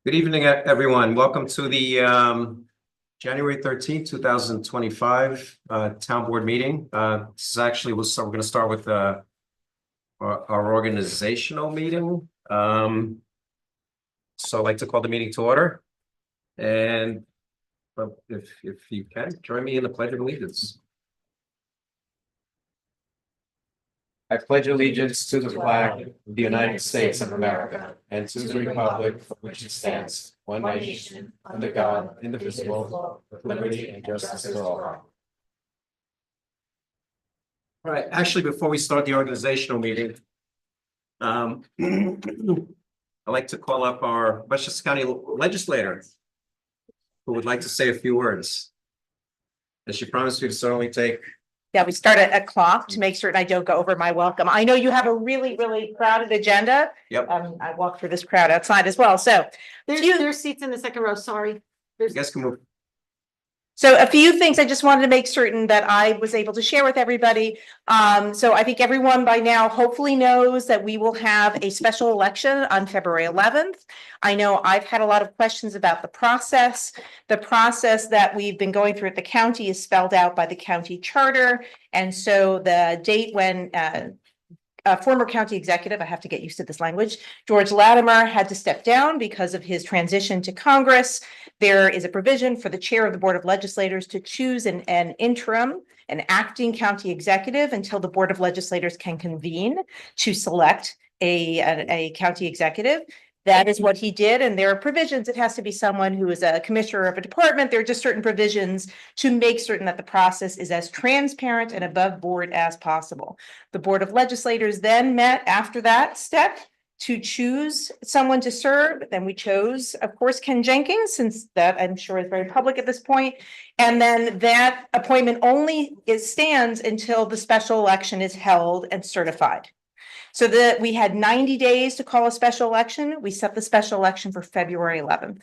Good evening, everyone. Welcome to the January 13th, 2025 Town Board meeting. This is actually, we're going to start with our organizational meeting. So I'd like to call the meeting to order. And if you can, join me in the Pledge of Allegiance. I pledge allegiance to the flag of the United States of America and to the republic for which it stands, one nation, under God, indivisible, with liberty and justice for all. All right, actually, before we start the organizational meeting, I'd like to call up our Westchester County legislator who would like to say a few words. And she promised me to certainly take. Yeah, we start at a clock to make certain I don't go over my welcome. I know you have a really crowded agenda. Yep. I walked through this crowd outside as well. So there's seats in the second row. Sorry. You guys can move. So a few things I just wanted to make certain that I was able to share with everybody. So I think everyone by now hopefully knows that we will have a special election on February 11th. I know I've had a lot of questions about the process. The process that we've been going through at the county is spelled out by the county charter. And so the date when former county executive, I have to get used to this language, George Latimer had to step down because of his transition to Congress. There is a provision for the chair of the Board of Legislators to choose an interim, an acting county executive until the Board of Legislators can convene to select a county executive. That is what he did. And there are provisions. It has to be someone who is a commissioner of a department. There are just certain provisions to make certain that the process is as transparent and above board as possible. The Board of Legislators then met after that step to choose someone to serve. Then we chose, of course, Ken Jenkins, since that I'm sure is very public at this point. And then that appointment only stands until the special election is held and certified. So that we had 90 days to call a special election. We set the special election for February 11th.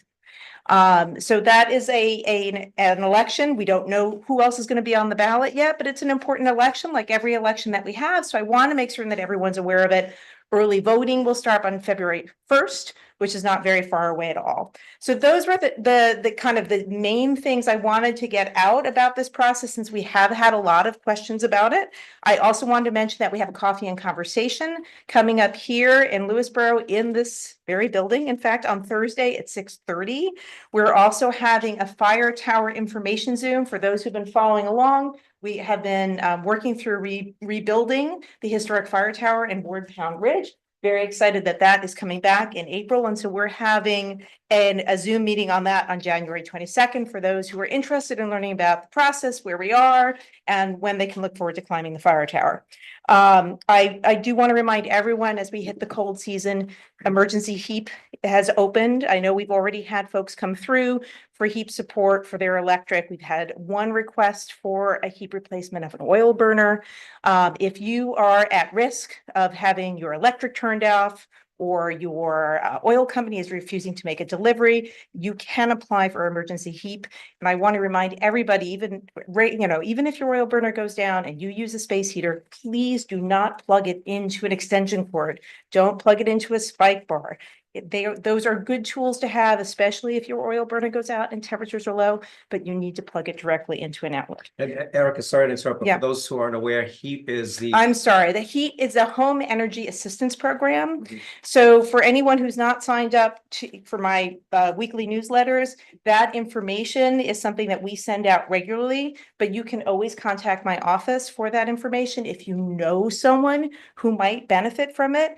So that is an election. We don't know who else is going to be on the ballot yet, but it's an important election like every election that we have. So I want to make certain that everyone's aware of it. Early voting will start on February 1st, which is not very far away at all. So those were the kind of the main things I wanted to get out about this process, since we have had a lot of questions about it. I also wanted to mention that we have a coffee and conversation coming up here in Lewisboro in this very building. In fact, on Thursday at 6:30, we're also having a fire tower information Zoom for those who've been following along. We have been working through rebuilding the historic fire tower in Ward Pound Ridge. Very excited that that is coming back in April. And so we're having a Zoom meeting on that on January 22nd for those who are interested in learning about the process, where we are, and when they can look forward to climbing the fire tower. I do want to remind everyone, as we hit the cold season, emergency HEAP has opened. I know we've already had folks come through for HEAP support for their electric. We've had one request for a HEAP replacement of an oil burner. If you are at risk of having your electric turned off, or your oil company is refusing to make a delivery, you can apply for emergency HEAP. And I want to remind everybody, even if your oil burner goes down and you use a space heater, please do not plug it into an extension cord. Don't plug it into a spike bar. Those are good tools to have, especially if your oil burner goes out and temperatures are low, but you need to plug it directly into an outlet. And Erica, sorry to interrupt, but for those who aren't aware, HEAP is the... I'm sorry, the HEAP is a home energy assistance program. So for anyone who's not signed up for my weekly newsletters, that information is something that we send out regularly, but you can always contact my office for that information if you know someone who might benefit from it.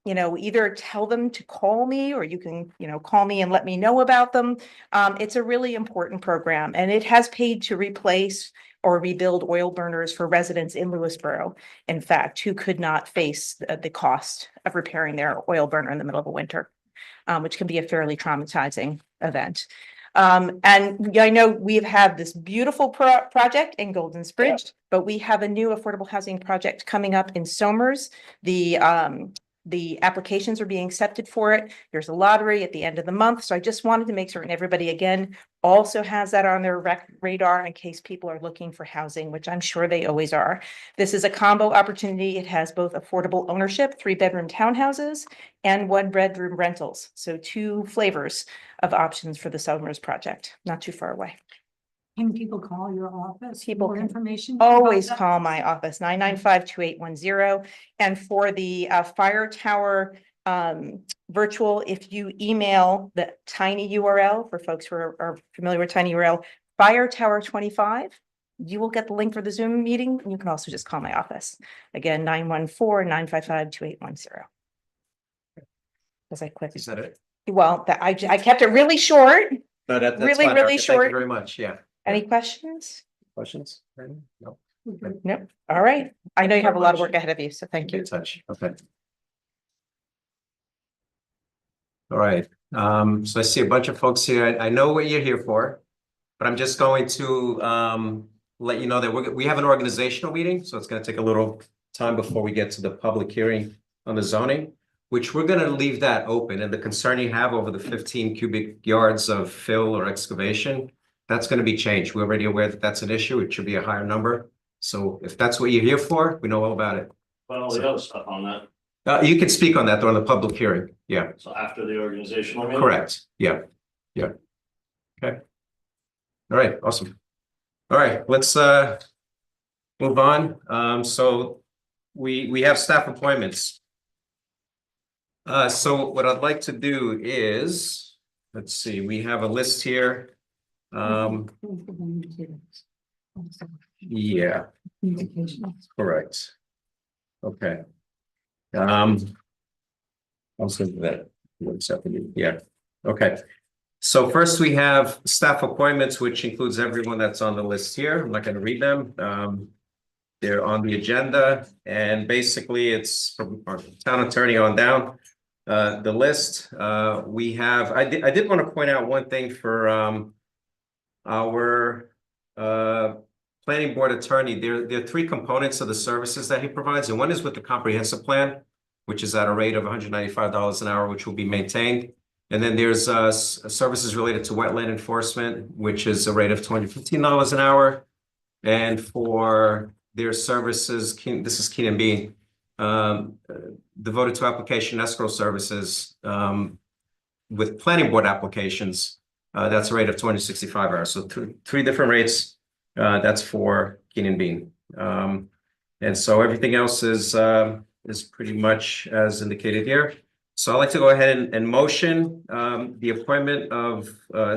Either tell them to call me, or you can, call me and let me know about them. It's a really important program, and it has paid to replace or rebuild oil burners for residents in Lewisboro, in fact, who could not face the cost of repairing their oil burner in the middle of a winter, which can be a fairly traumatizing event. And I know we've had this beautiful project in Golden Bridge, but we have a new affordable housing project coming up in Somers. the applications are being accepted for it. There's a lottery at the end of the month. So I just wanted to make certain everybody again also has that on their radar in case people are looking for housing, which I'm sure they always are. This is a combo opportunity. It has both affordable ownership, 3-bedroom townhouses, and 1-bedroom rentals. So 2 flavors of options for the Summers project, not too far away. Can people call your office? People for can information? Always about that? call my office, 995-2810. And for the fire tower virtual, if you email the tiny URL for folks who are familiar with tiny URL, Fire Tower 25, you will get the link for the Zoom meeting. And you can also just call my office. Again, 914-955-2810. Was I quick? Is that it? Well, I kept it really short. No, that's Really, fine, really Erica. Thank short. you very much. Yeah. Any questions? Questions? No. Nope. All right. I know you have a lot of work ahead of you, so thank Get you. in touch. Okay. All right. So I see a bunch of folks here. I know what you're here for, but I'm just going to let you know that we have an organizational meeting, so it's going to take a little time before we get to the public hearing on the zoning, which we're going to leave that open. And the concern you have over the 15 cubic yards of fill or excavation, that's going to be changed. We're already aware that that's an issue. It should be a higher number. So if that's what you're here for, we know all about it. But all the other stuff on that, You can speak on that during the public hearing. Yeah, so after the organizational meeting? correct. Yeah, yeah. Okay. All right, awesome. All right, let's move on. So we have staff appointments. So what I'd like to do is, let's see, we have a list here. Yeah, correct. Okay. Also that, what's happening? Yeah, okay. So first we have staff appointments, which includes everyone that's on the list here. I'm not going to read them. They're on the agenda, and basically it's from our town attorney on down. The list, we have, I did want to point out one thing for our planning board attorney. There are 3 components of the services that he provides, and one is with the comprehensive plan, which is at a rate of $195 an hour, which will be maintained. And then there's services related to wetland enforcement, which is a rate of $215 an hour. And for their services, this is Keenan Bean, devoted to application escrow services with planning board applications, that's a rate of $265 hours. So 3 different rates. That's for Keenan Bean. And so everything else is pretty much as indicated here. So I'd like to go ahead and motion the appointment of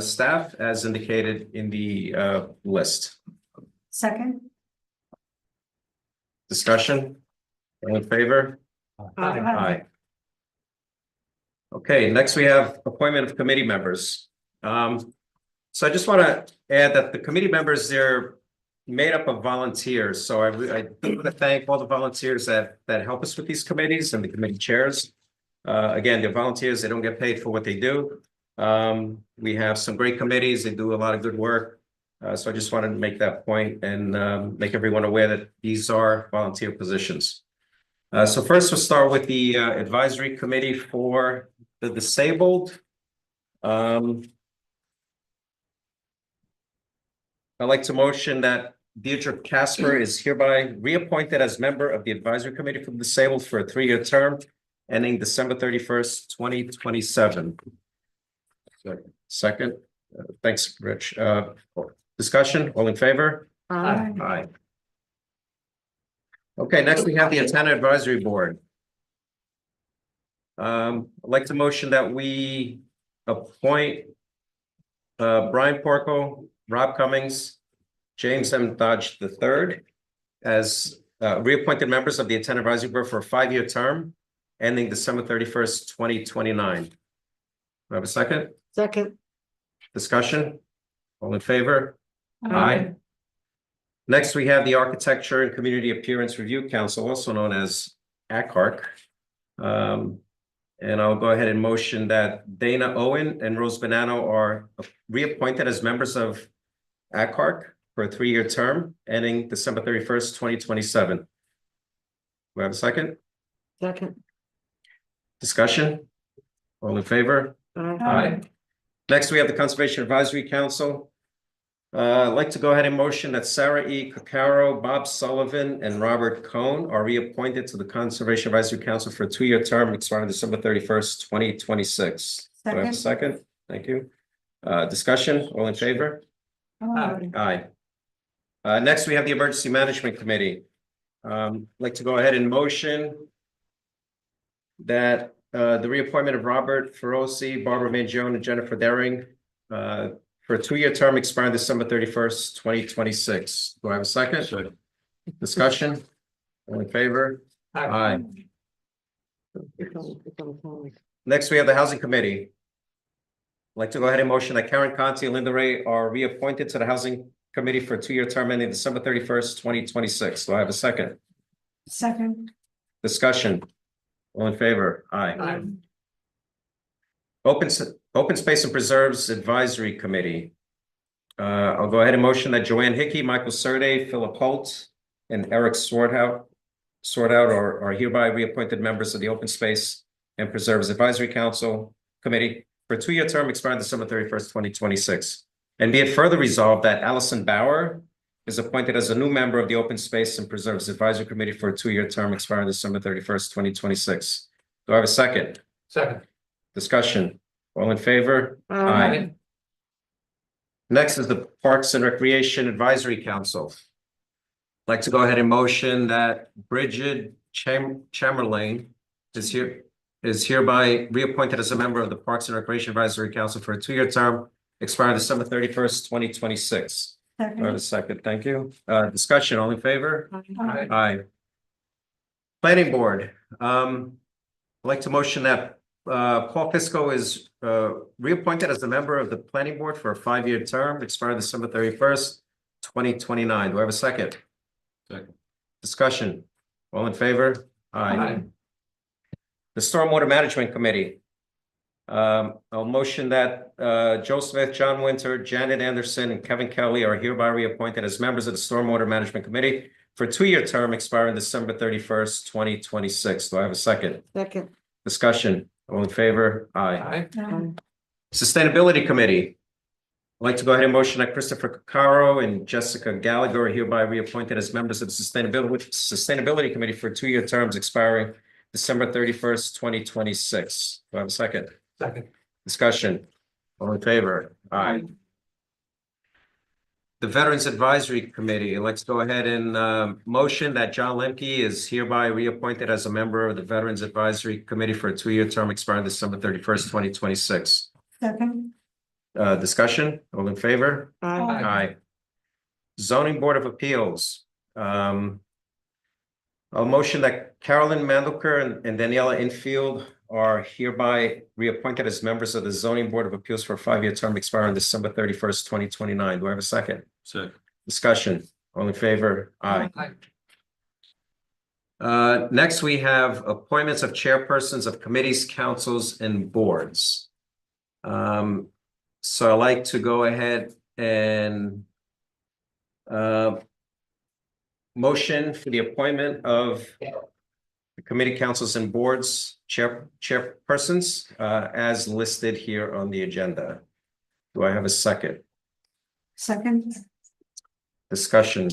staff as indicated in the list. Second. Discussion? All in favor? Aye. Aye. Okay, next we have appointment of committee members. So I just want to add that the committee members, they're made up of volunteers. So I want to thank all the volunteers that help us with these committees and the committee chairs. Again, they're volunteers. They don't get paid for what they do. We have some great committees. They do a lot of good work. So I just wanted to make that point and make everyone aware that these are volunteer positions. So first we'll start with the advisory committee for the disabled. I'd like to motion that Deirdre Casper is hereby reappointed as member of the advisory committee for the disabled for a 3-year term ending December 31st, 2027. Second, thanks, Rich. Discussion, all in favor? Aye. Aye. Okay, next we have the antenna advisory board. I'd like to motion that we appoint Brian Porco, Rob Cummings, James M. Dodge III as reappointed members of the antenna advisory board for a 5-year term ending December 31st, 2029. Do I have a second? Second. Discussion? All in favor? Aye. Next, we have the Architecture and Community Appearance Review Council, also known as ACARC. And I'll go ahead and motion that Dana Owen and Rose Bonanno are reappointed as members of ACARC for a 3-year term ending December 31st, 2027. Do we have a second? Second. Discussion? All in favor? Aye. Next, we have the Conservation Advisory Council. I'd like to go ahead and motion that Sarah E. Cacaro, Bob Sullivan, and Robert Cohn are reappointed to the Conservation Advisory Council for a 2-year term expiring December 31st, 2026. Do I have a second? Thank you. Discussion, all in favor? Aye. Next, we have the Emergency Management Committee. I'd like to go ahead and motion that the reappointment of Robert Feroci, Barbara Mangione, and Jennifer Daring for a 2-year term expiring December 31st, 2026. Do I have a second? Second. Discussion? All in favor? Aye. Next, we have the Housing Committee. I'd like to go ahead and motion that Karen Conti and Linda Ray are reappointed to the Housing Committee for a 2-year term ending December 31st, 2026. Do I have a second? Second. Discussion? All in favor? Aye. Open Space and Preserves Advisory Committee. I'll go ahead and motion that Joanne Hickey, Michael Surde, Philip Holt, and Eric Swartout are hereby reappointed members of the Open Space and Preserves Advisory Council Committee for a 2-year term expiring December 31st, 2026. And be it further resolved that Allison Bauer is appointed as a new member of the Open Space and Preserves Advisory Committee for a 2-year term expiring December 31st, 2026. Do I have a second? Second. Discussion? All in favor? Aye. Next is the Parks and Recreation Advisory Council. I'd like to go ahead and motion that Bridget Chamberlain is hereby reappointed as a member of the Parks and Recreation Advisory Council for a 2-year term expiring December 31st, 2026. Do I have a Second. second? Thank you. Discussion, all in favor? Aye. Aye. Planning Board, I'd like to motion that Paul Pisco is reappointed as a member of the Planning Board for a 5-year term expiring December 31st, 2029. Do I have a second? Second. Discussion, all in favor? Aye. The Stormwater Management Committee. I'll motion that Joe Smith, John Winter, Janet Anderson, and Kevin Kelly are hereby reappointed as members of the Stormwater Management Committee for a 2-year term expiring December 31st, 2026. Do I have a second? Second. Discussion, all in favor? Aye. Aye. Aye. Sustainability Committee. I'd like to go ahead and motion that Christopher Cacaro and Jessica Gallagher are hereby reappointed as members of the Sustainability Committee for 2-year terms expiring December 31st, 2026. Do I have a second? Second. Discussion, all in favor? Aye. The Veterans Advisory Committee, let's go ahead and motion that John Lemke is hereby reappointed as a member of the Veterans Advisory Committee for a 2-year term expiring December 31st, 2026. Second. Discussion, all in favor? Aye. Aye. Zoning Board of Appeals. I'll motion that Carolyn Mandelker and Daniela Infield are hereby reappointed as members of the Zoning Board of Appeals for a 5-year term expiring December 31st, 2029. Do I have a second? Second. Discussion, all in favor? Aye. Aye. Next, we have appointments of chairpersons of committees, councils, and boards. So I'd like to go ahead and motion for the appointment of the committee, councils, and boards chairpersons as listed here on the agenda. Do I have a second? Second. Discussion.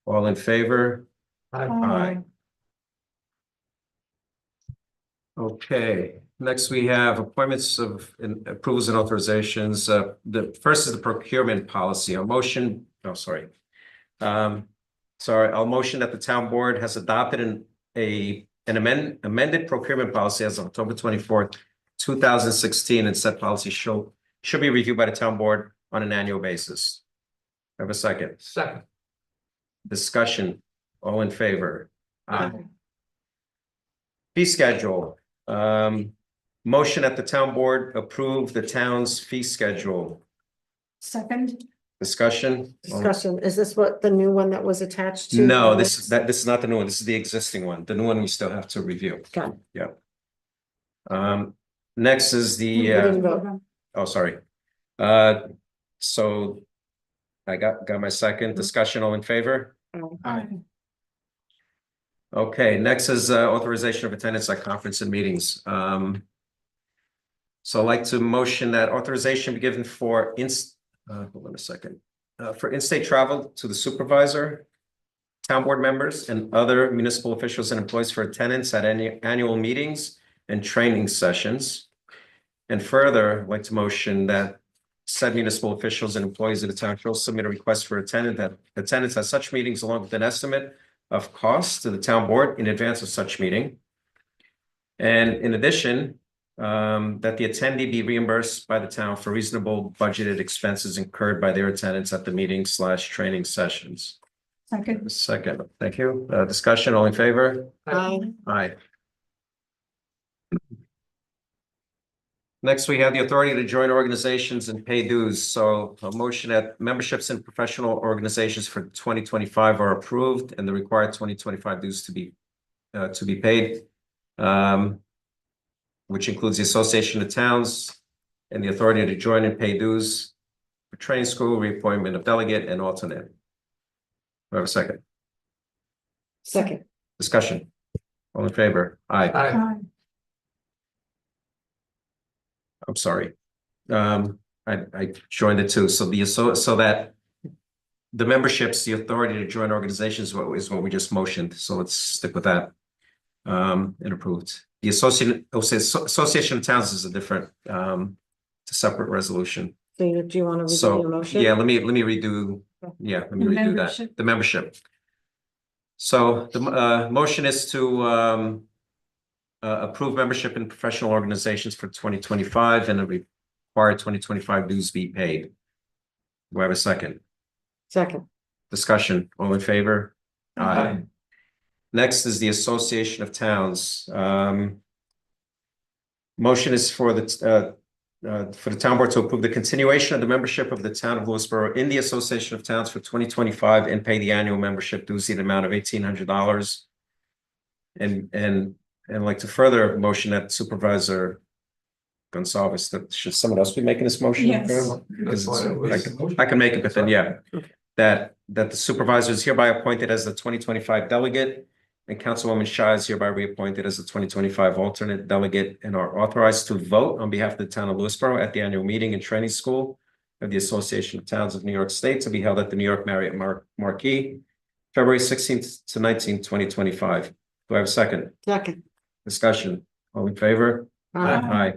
All in favor? Aye. Okay, next we have appointments of and approvals and authorizations. The first is the procurement policy. I'll motion that the town board has adopted an amended procurement policy as of October 24th, 2016, and said policy should be reviewed by the town board on an annual basis. Have a second. Second. Discussion, all in favor? Aye. Fee schedule. Motion that the town board approve the town's fee schedule. Second. Discussion? Discussion, is this what the new one that was attached to? No, this is not the new one. This is the existing one. The new one we still have to review. Got it. Next is We the, didn't vote. oh, sorry. So I got my second. Discussion, all in favor? Aye. Okay, next is authorization of attendance at conference and meetings. So I'd like to motion that authorization be given for hold on a second. For in-state travel to the supervisor, town board members, and other municipal officials and employees for attendance at any annual meetings and training sessions. And further, I'd like to motion that said municipal officials and employees of the town shall submit a request for attendance at such meetings along with an estimate of costs to the town board in advance of such meeting. And in addition, that the attendee be reimbursed by the town for reasonable budgeted expenses incurred by their attendance at the meeting/training sessions. Second. Second, thank you. Discussion, all in favor? Aye. Aye. Next, we have the authority to join organizations and pay dues. So a motion that memberships in professional organizations for 2025 are approved and the required 2025 dues to be paid. Which includes the Association of Towns and the authority to join and pay dues for training school, reappointment of delegate and alternate. Do I have a second? Second. Discussion. All in favor? Aye. Aye. I'm sorry. I joined it too. So that the memberships, the authority to join organizations is what we just motioned. So let's stick with that. And approved. The Association of Towns is a different, it's a separate resolution. So do you want to redo So, your motion? yeah, let me redo, let me The redo that, membership. the membership. So the motion is to approve membership in professional organizations for 2025 and the required 2025 dues be paid. Do I have a second? Second. Discussion, all in favor? Aye. Next is the Association of Towns. Motion is for the town board to approve the continuation of the membership of the town of Lewisboro in the Association of Towns for 2025 and pay the annual membership dues in the amount of $1,800. And like to further motion that Supervisor Gonzalez, that should someone else be making this motion? Yes. Because I can make it, but then, yeah. That the supervisor is hereby appointed as the 2025 delegate and Councilwoman Shah is hereby reappointed as the 2025 alternate delegate and are authorized to vote on behalf of the town of Lewisboro at the annual meeting and training school of the Association of Towns of New York State to be held at the New York Marriott Marquis, February 16th to 19th, 2025. Do I have a second? Second. Discussion. All in favor? Aye. Aye.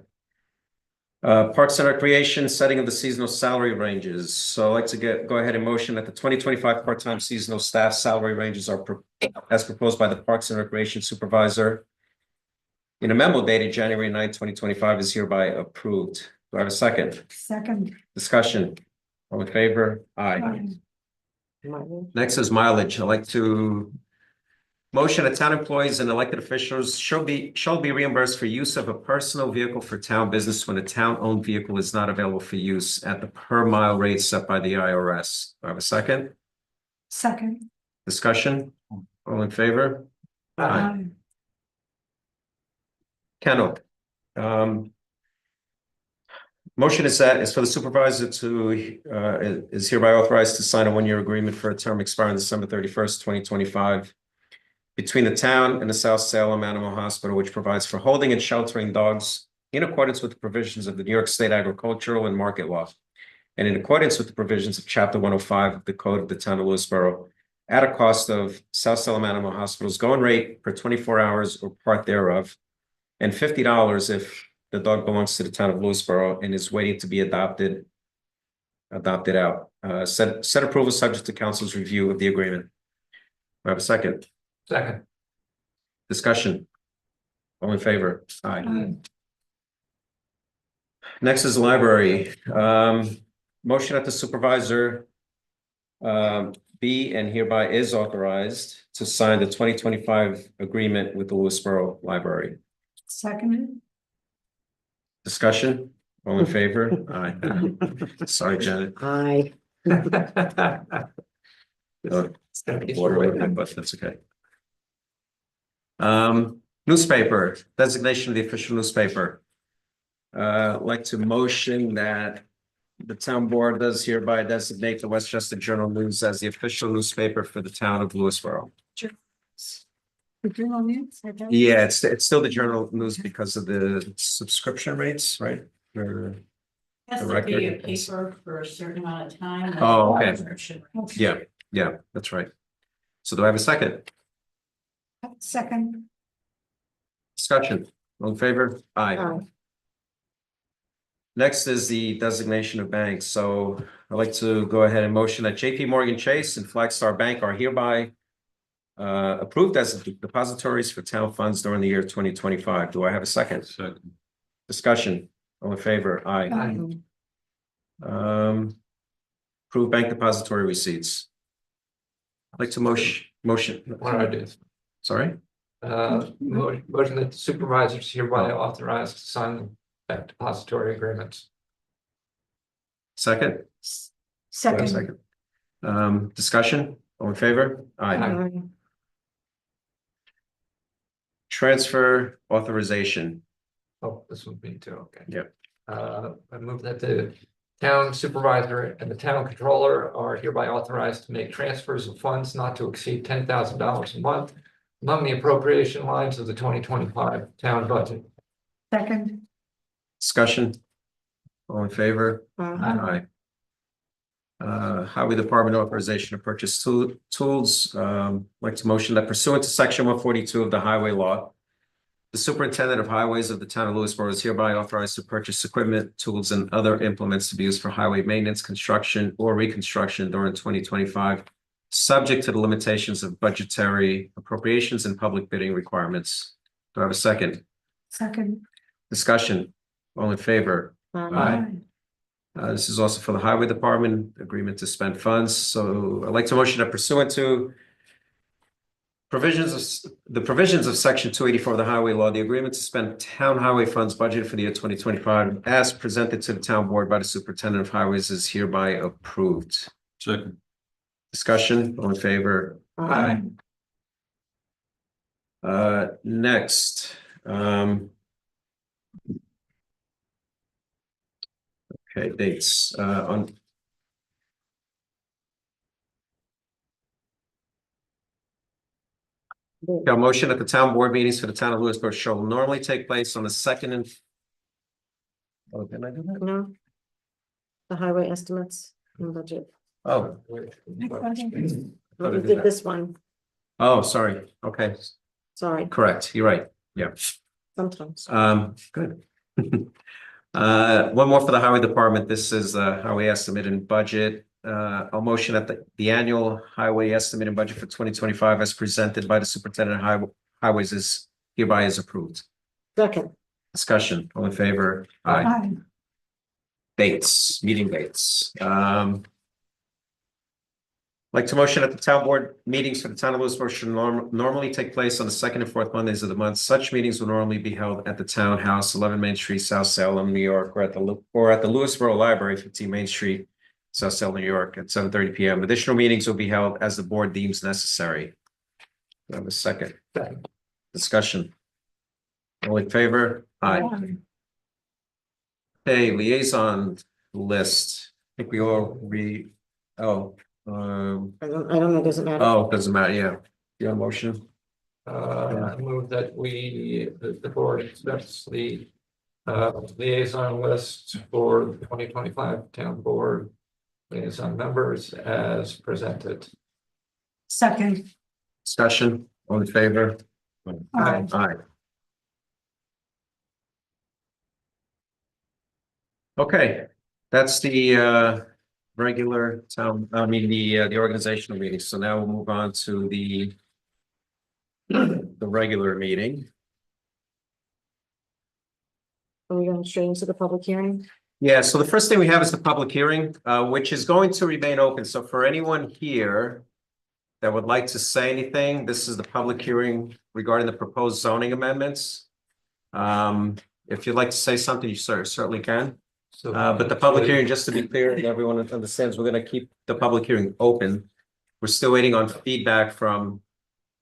Parks and Recreation, setting of the seasonal salary ranges. So I'd like to go ahead and motion that the 2025 part-time seasonal staff salary ranges are as proposed by the Parks and Recreation Supervisor in a memo dated January 9th, 2025 is hereby approved. Do I have a second? Second. Discussion. All in favor? Aye. Next is mileage. I'd like to motion that town employees and elected officials shall be reimbursed for use of a personal vehicle for town business when a town-owned vehicle is not available for use at the per mile rate set by the IRS. Do I have a second? Second. Discussion? All in favor? Aye. Kennel. Motion is for the supervisor to is hereby authorized to sign a one-year agreement for a term expiring December 31st, 2025 between the town and the South Salem Animal Hospital, which provides for holding and sheltering dogs in accordance with the provisions of the New York State Agricultural and Market Law, and in accordance with the provisions of Chapter 105 of the Code of the Town of Lewisboro, at a cost of South Salem Animal Hospital's going rate per 24 hours or part thereof, and $50 if the dog belongs to the town of Lewisboro and is waiting to be adopted out. Set approval subject to council's review of the agreement. I have a second. Second. Discussion. All in favor? Aye. Aye. Next is library. Motion that the supervisor be and hereby is authorized to sign the 2025 agreement with the Lewisboro Library. Second. Discussion. All in favor? Aye. Sorry, Janet. Aye. Water right there, but that's okay. Newspaper, designation of the official newspaper. I'd like to motion that the town board does hereby designate the Westchester Journal News as the official newspaper for the town of Lewisboro. The journal news? Yeah, it's still the journal news because of the subscription rates, right? Or- Has The to be a record is- paper for a certain amount of time. Oh, okay. Subscription. Yeah, that's right. So do I have a second? Second. Discussion, all in favor? Aye. Aye. Next is the designation of banks. So I'd like to go ahead and motion that JP Morgan Chase and Flagstar Bank are hereby approved as depositories for town funds during the year 2025. Do I have a second? Second. Discussion, all in favor? Aye. Aye. Approved bank depository receipts. I'd like to motion. What I do, Sorry? motion that the supervisors hereby authorized to sign that depository agreements. Second? Do I have a Second. Discussion, all in favor? Aye. Aye. Transfer authorization. Oh, this would be too, okay. Yep. I move that the town supervisor and the town controller are hereby authorized to make transfers of funds not to exceed $10,000 a month among the appropriation lines of the 2025 town budget. Second. Discussion, all in favor? Aye. Highway Department authorization to purchase tools. Like to motion that pursuant to section 142 of the highway law. The superintendent of highways of the town of Lewisboro is hereby authorized to purchase equipment, tools, and other implements to be used for highway maintenance, construction, or reconstruction during 2025. Subject to the limitations of budgetary appropriations and public bidding requirements. Do I have a second? Second. Discussion, all in favor? Aye. This is also for the highway department, agreement to spend funds. So I'd like to motion that pursuant to provisions of section 284 of the highway law, the agreement to spend town highway funds budgeted for the year 2025 as presented to the town board by the superintendent of highways is hereby approved. Second. Discussion, all in favor? Aye. Next, okay, dates, on. A motion that the town board meetings for the town of Lewisboro shall normally take place on the second and. Oh, didn't I do that? No. The highway estimates and budget. Oh, We did did that. this one, oh, sorry, okay, sorry, correct, you're right, yeah, sometimes. good. One more for the highway department, this is highway estimate and budget. I'll motion that the annual highway estimate and budget for 2025 as presented by the superintendent of highways is hereby is approved. Second, Discussion, all in favor? Aye. Aye. Dates, meeting dates. Like to motion that the town board meetings for the town of Lewisboro should normally take place on the second and fourth Mondays of the month. Such meetings will normally be held at the Townhouse, 11 Main Street, South Salem, New York, or at the Lewisboro Library, 15 Main Street, South Salem, New York, at 7:30 p.m. Additional meetings will be held as the board deems necessary. Do I have a second? Second. Discussion. All in favor? Aye. Okay, liaison list. I think we all I don't know, doesn't matter. oh, doesn't matter, yeah. You have a motion? I move that the board accepts the liaison list for the 2025 town board liaison members as presented. Second. Discussion, all in favor? Aye. Aye. Okay, that's the regular town, I mean, the organizational meeting. So now we'll move on to the regular meeting. Are we going straight into the public hearing? Yeah, so the first thing we have is the public hearing, which is going to remain open. So for anyone here that would like to say anything, this is the public hearing regarding the proposed zoning amendments. If you'd like to say something, you certainly can. So, But the public hearing, just to be clear, and everyone understands, we're gonna keep the public hearing open. We're still waiting on feedback from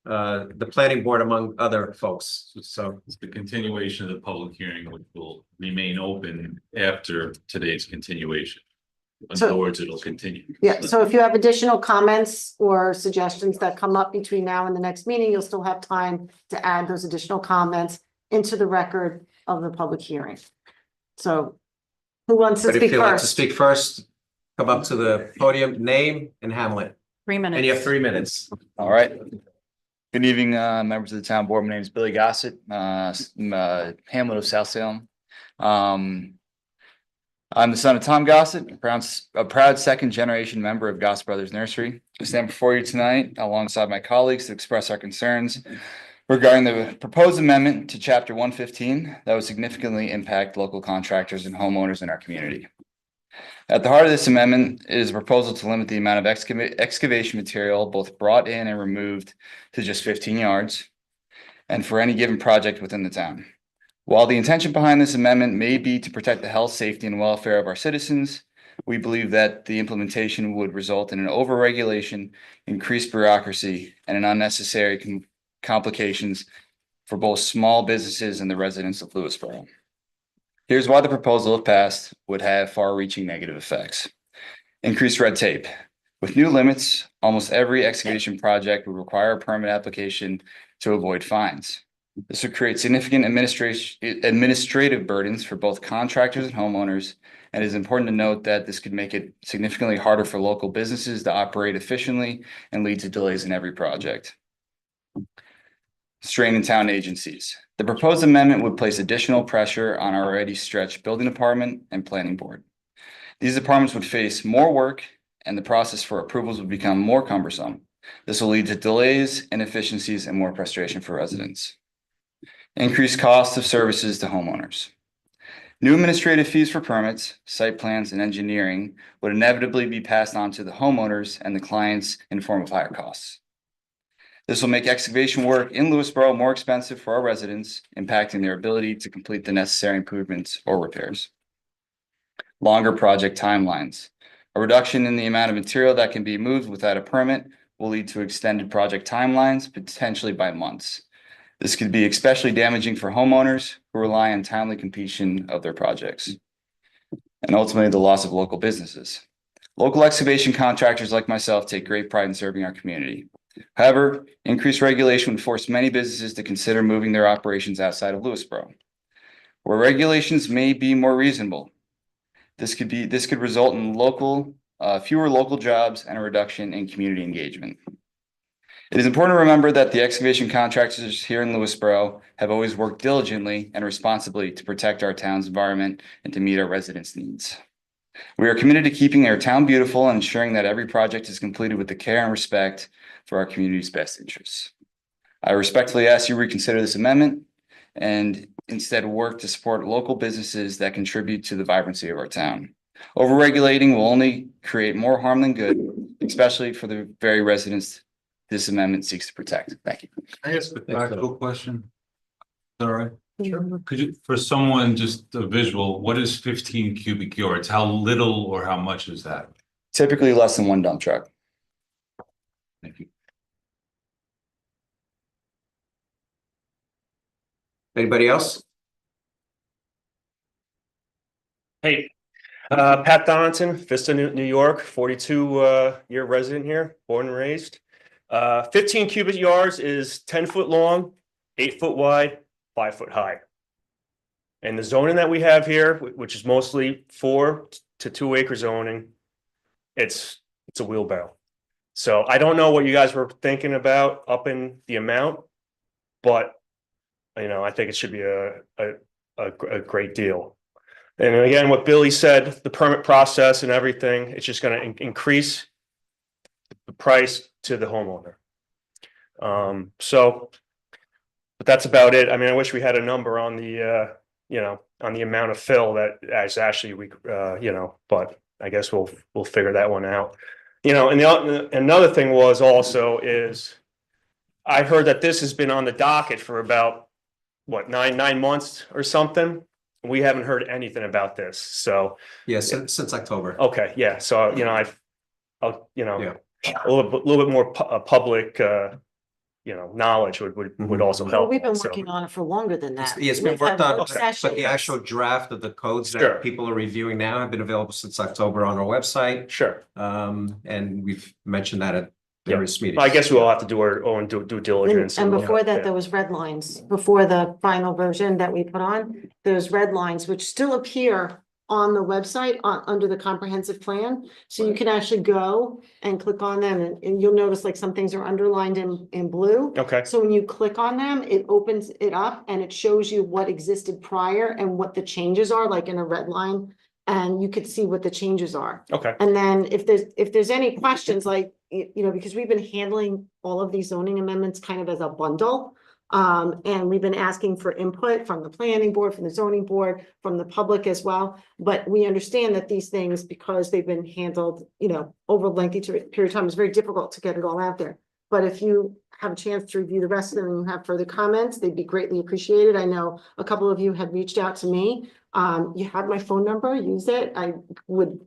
the planning board among other folks, so. It's the continuation of the public hearing, which will remain open after today's continuation. In So- other words, it'll continue. Yeah, so if you have additional comments or suggestions that come up between now and the next meeting, you'll still have time to add those additional comments into the record of the public hearing. So who wants to But if speak you'd like to first? speak first, come up to the podium, name and Hamlet. 3 minutes. And you have 3 minutes. All right. Good evening, members of the town board. My name is Billy Gossett, Hamlet of South Salem. I'm the son of Tom Gossett, a proud second generation member of Gossett Brothers Nursery. I stand before you tonight alongside my colleagues to express our concerns regarding the proposed amendment to chapter 115 that would significantly impact local contractors and homeowners in our community. At the heart of this amendment is a proposal to limit the amount of excavation material both brought in and removed to just 15 yards and for any given project within the town. While the intention behind this amendment may be to protect the health, safety, and welfare of our citizens, we believe that the implementation would result in an overregulation, increased bureaucracy, and an unnecessary complications for both small businesses and the residents of Lewisboro. Here's why the proposal, if passed, would have far-reaching negative effects. Increased red tape. With new limits, almost every excavation project would require a permit application to avoid fines. This would create significant administrative burdens for both contractors and homeowners, and it is important to note that this could make it significantly harder for local businesses to operate efficiently and lead to delays in every project. Strain in town agencies. The proposed amendment would place additional pressure on our already stretched building department and planning board. These departments would face more work and the process for approvals would become more cumbersome. This will lead to delays, inefficiencies, and more frustration for residents. Increased costs of services to homeowners. New administrative fees for permits, site plans, and engineering would inevitably be passed on to the homeowners and the clients in the form of higher costs. This will make excavation work in Lewisboro more expensive for our residents, impacting their ability to complete the necessary improvements or repairs. Longer project timelines. A reduction in the amount of material that can be moved without a permit will lead to extended project timelines, potentially by months. This could be especially damaging for homeowners who rely on timely completion of their projects. And ultimately, the loss of local businesses. Local excavation contractors like myself take great pride in serving our community. However, increased regulation would force many businesses to consider moving their operations outside of Lewisboro. Where regulations may be more reasonable, this could result in fewer local jobs and a reduction in community engagement. It is important to remember that the excavation contractors here in Lewisboro have always worked diligently and responsibly to protect our town's environment and to meet our residents' needs. We are committed to keeping our town beautiful and ensuring that every project is completed with the care and respect for our community's best interests. I respectfully ask you to reconsider this amendment and instead work to support local businesses that contribute to the vibrancy of our town. Overregulating will only create more harm than good, especially for the very residents this amendment seeks to protect. Thank you. I ask a practical question. Is that all right? Sure. Could you, for someone just a visual, what is 15 cubic yards? How little or how much is that? Typically less than one dump truck. Thank you. Anybody else? Hey, Pat Donaldson, Vista, New York, 42 year resident here, born and raised. 15 cubic yards is 10 foot long, 8 foot wide, 5 foot high. And the zoning that we have here, which is mostly 4 to 2 acre zoning, it's a wheelbarrow. So I don't know what you guys were thinking about upping the amount, but I think it should be a great deal. And again, what Billy said, the permit process and everything, it's just going to increase the price to the homeowner. But that's about it. I mean, I wish we had a number on the, on the amount of fill that as actually but I guess we'll figure that one out. And another thing was also is I heard that this has been on the docket for about nine months or something. We haven't heard anything about this. So Yeah, since October. okay, yeah. So Yeah. a little bit more public knowledge would also Well, help. we've been so. working on it for longer than that. It's been We've had worked on, work but the sessions. actual draft of the codes Sure. that people are reviewing now have been available since October on our website. Sure. And we've mentioned that at Yeah. various meetings. I guess we'll have to do our own due diligence. And before yeah. that, there was red lines, before the final version that we put on, there's red lines which still appear on the website, under the comprehensive plan. So you can actually go and click on them and you'll notice like some things are underlined in blue. Okay, So when you click on them, it opens it up and it shows you what existed prior and what the changes are, like in a red line. And you could see what the changes are. okay. And then if there's any questions, like, because we've been handling all of these zoning amendments kind of as a bundle. And we've been asking for input from the planning board, from the zoning board, from the public as well. But we understand that these things, because they've been handled, over a lengthy period of time, it's very difficult to get it all out there. But if you have a chance to review the rest of them and you have further comments, they'd be greatly appreciated. I know a couple of you had reached out to me. You have my phone number, use it. I would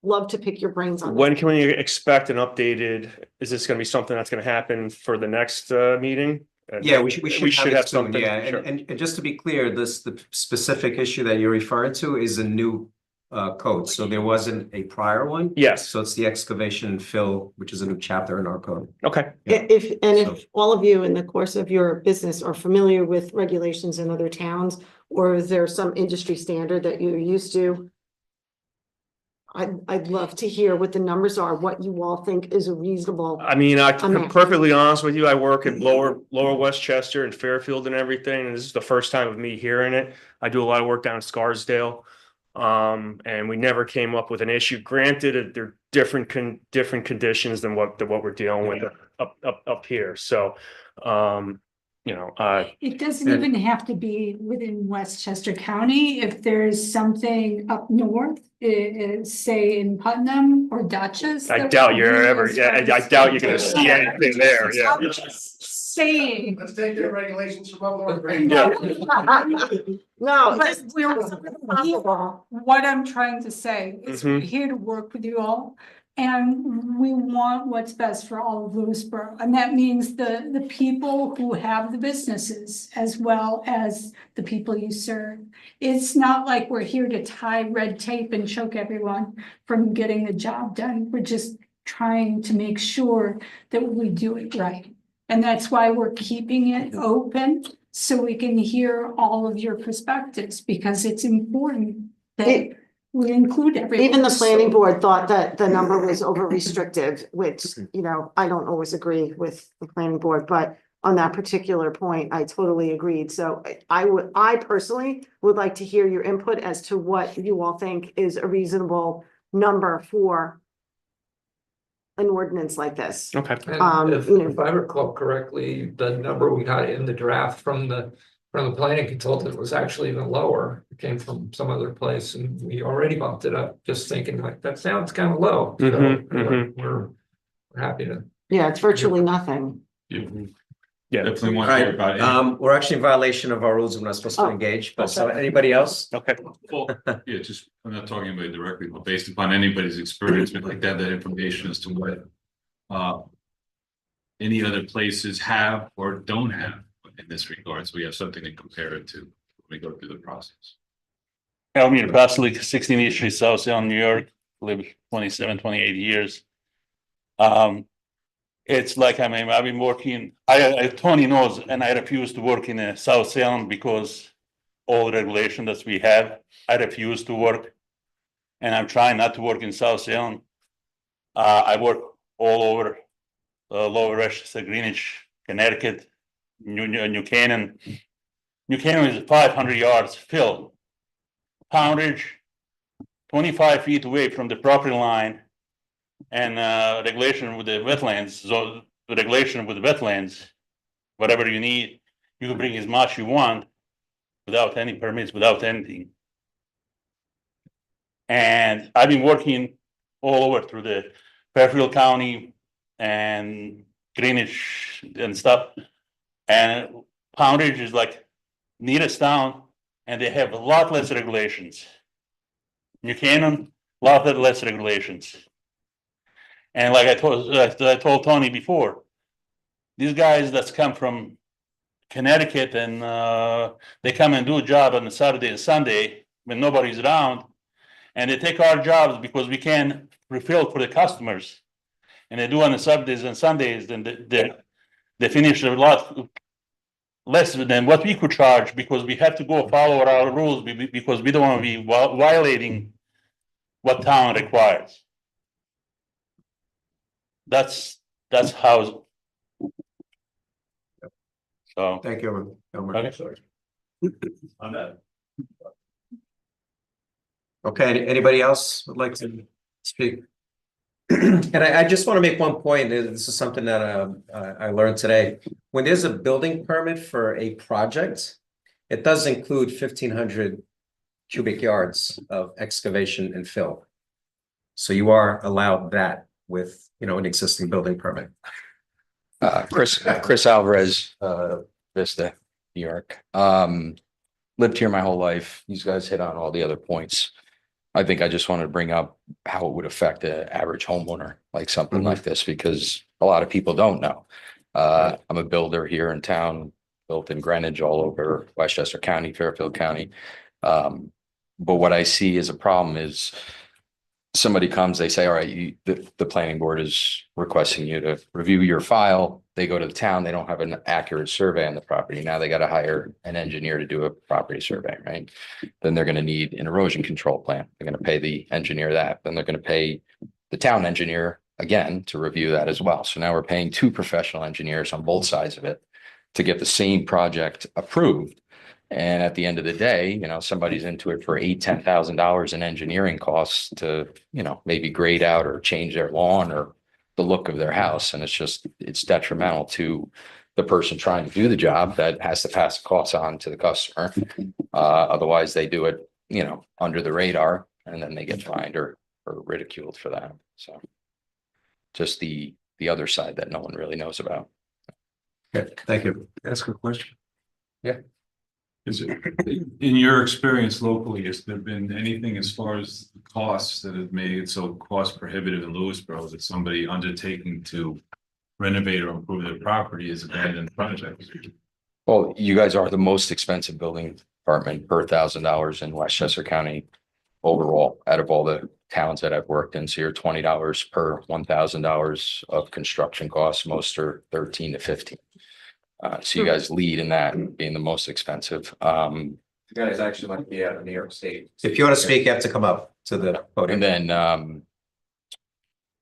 love to pick your brains on When this. can we expect an updated, is this gonna be something that's gonna happen for the next meeting? Yeah, we should have something, something. yeah, Sure. and just to be clear, the specific issue that you're referring to is a new code, so there wasn't a prior one. Yes, So it's the excavation and fill, which is a new chapter in our code. okay, Yeah. If all of you in the course of your business are familiar with regulations in other towns, or is there some industry standard that you're used to? I'd love to hear what the numbers are, what you all think is a reasonable. I mean, I'm Amount. perfectly honest with you, I work in lower Westchester and Fairfield and everything, and this is the first time of me hearing it. I do a lot of work down in Scarsdale. And we never came up with an issue. Granted, they're different conditions than what we're dealing with up here, so, It doesn't even have to be within Westchester County. If there's something up north, say in Putnam or Dutchess. I that doubt we you're do ever, as yeah, far I as- doubt you're gonna see anything there, yeah. I'm just saying. Let's take their regulations from up north. Yeah. No, But it's we're, possible. what I'm trying to say is we're Mhm. here to work with you all. And we want what's best for all of Lewisboro. And that means the people who have the businesses as well as the people you serve. It's not like we're here to tie red tape and choke everyone from getting the job done. We're just trying to make sure that we do it right. And that's why we're keeping it open so we can hear all of your perspectives, because it's important that It- we include everyone. Even the planning board thought that the number was over restrictive, which, I don't always agree with the planning board, but on that particular point, I totally agreed. So I personally would like to hear your input as to what you all think is a reasonable number for an ordinance like this. Okay, And if, you know- if I recall correctly, the number we got in the draft from the planning consultant was actually even lower. It came from some other place and we already bumped it up, just thinking like, that sounds kind of low. So Mhm, we're happy to. Yeah, it's virtually nothing. yeah, Definitely All want to hear right, about it. we're actually in violation of our rules, we're not supposed to Oh, engage, but so anybody else? okay. Well, yeah, just, I'm not talking about it directly, but based upon anybody's experience, we'd like to have that information as to what any other places have or don't have in this regard, so we have something to compare it to when we go through the process. Elmir Basilic, 16 East Street, South Sound, New York, live 27, 28 years. It's like, I've been working, Tony knows, and I refuse to work in South Sound because all the regulation that we have, I refuse to work. And I'm trying not to work in South Sound. I work all over Lower Westchester, Greenwich, Connecticut, New Canaan. New Canaan is 500 yards fill. Poundage, 25 feet away from the property line. And regulation with the wetlands, so the regulation with the wetlands, whatever you need, you can bring as much you want without any permits, without anything. And I've been working all over through the Fairfield County and Greenwich and stuff. And Poundage is like nearest town, and they have a lot less regulations. New Canaan, a lot less regulations. And like I told Tony before, these guys that's come from Connecticut and they come and do a job on a Saturday and Sunday when nobody's around. And they take our jobs because we can't refill for the customers. And they do on the Saturdays and Sundays, then they finish a lot less than what we could charge because we have to go follow our rules because we don't want to be violating what town requires. That's how. So. Thank you. Elmer. Okay. On that. Okay, anybody else would like to speak? And I just want to make one point. This is something that I learned today. When there's a building permit for a project, it does include 1,500 cubic yards of excavation and fill. So you are allowed that with, an existing building permit. Chris Alvarez, Vista, New York. Lived here my whole life. These guys hit on all the other points. I think I just wanted to bring up how it would affect the average homeowner, like something like this, because a lot of people don't know. I'm a builder here in town, built in Greenwich, all over Westchester County, Fairfield County. But what I see as a problem is somebody comes, they say, all right, the planning board is requesting you to review your file. They go to the town, they don't have an accurate survey on the property. Now they got to hire an engineer to do a property survey, right? Then they're going to need an erosion control plan. They're going to pay the engineer that. Then they're going to pay the town engineer again to review that as well. So now we're paying two professional engineers on both sides of it to get the same project approved. And at the end of the day, somebody's into it for $8,000-$10,000 in engineering costs to, maybe grade out or change their lawn or the look of their house. And it's detrimental to the person trying to do the job that has to pass the costs on to the customer. Otherwise they do it, under the radar, and then they get fined or ridiculed for that. So just the other side that no one really knows about. Okay, thank you. Ask a question. Yeah. Is it, in your experience locally, has there been anything as far as the costs that have made it so cost prohibitive in Lewisboro that somebody undertaking to renovate or improve their property is abandoned project? Well, you guys are the most expensive building department per $1,000 in Westchester County overall, out of all the towns that I've worked in. So you're $20 per $1,000 of construction costs. Most are 13 to 15. So you guys lead in that being the most expensive. You guys actually want to be out of New York State. If you want to speak, you have to come up to the podium. And then,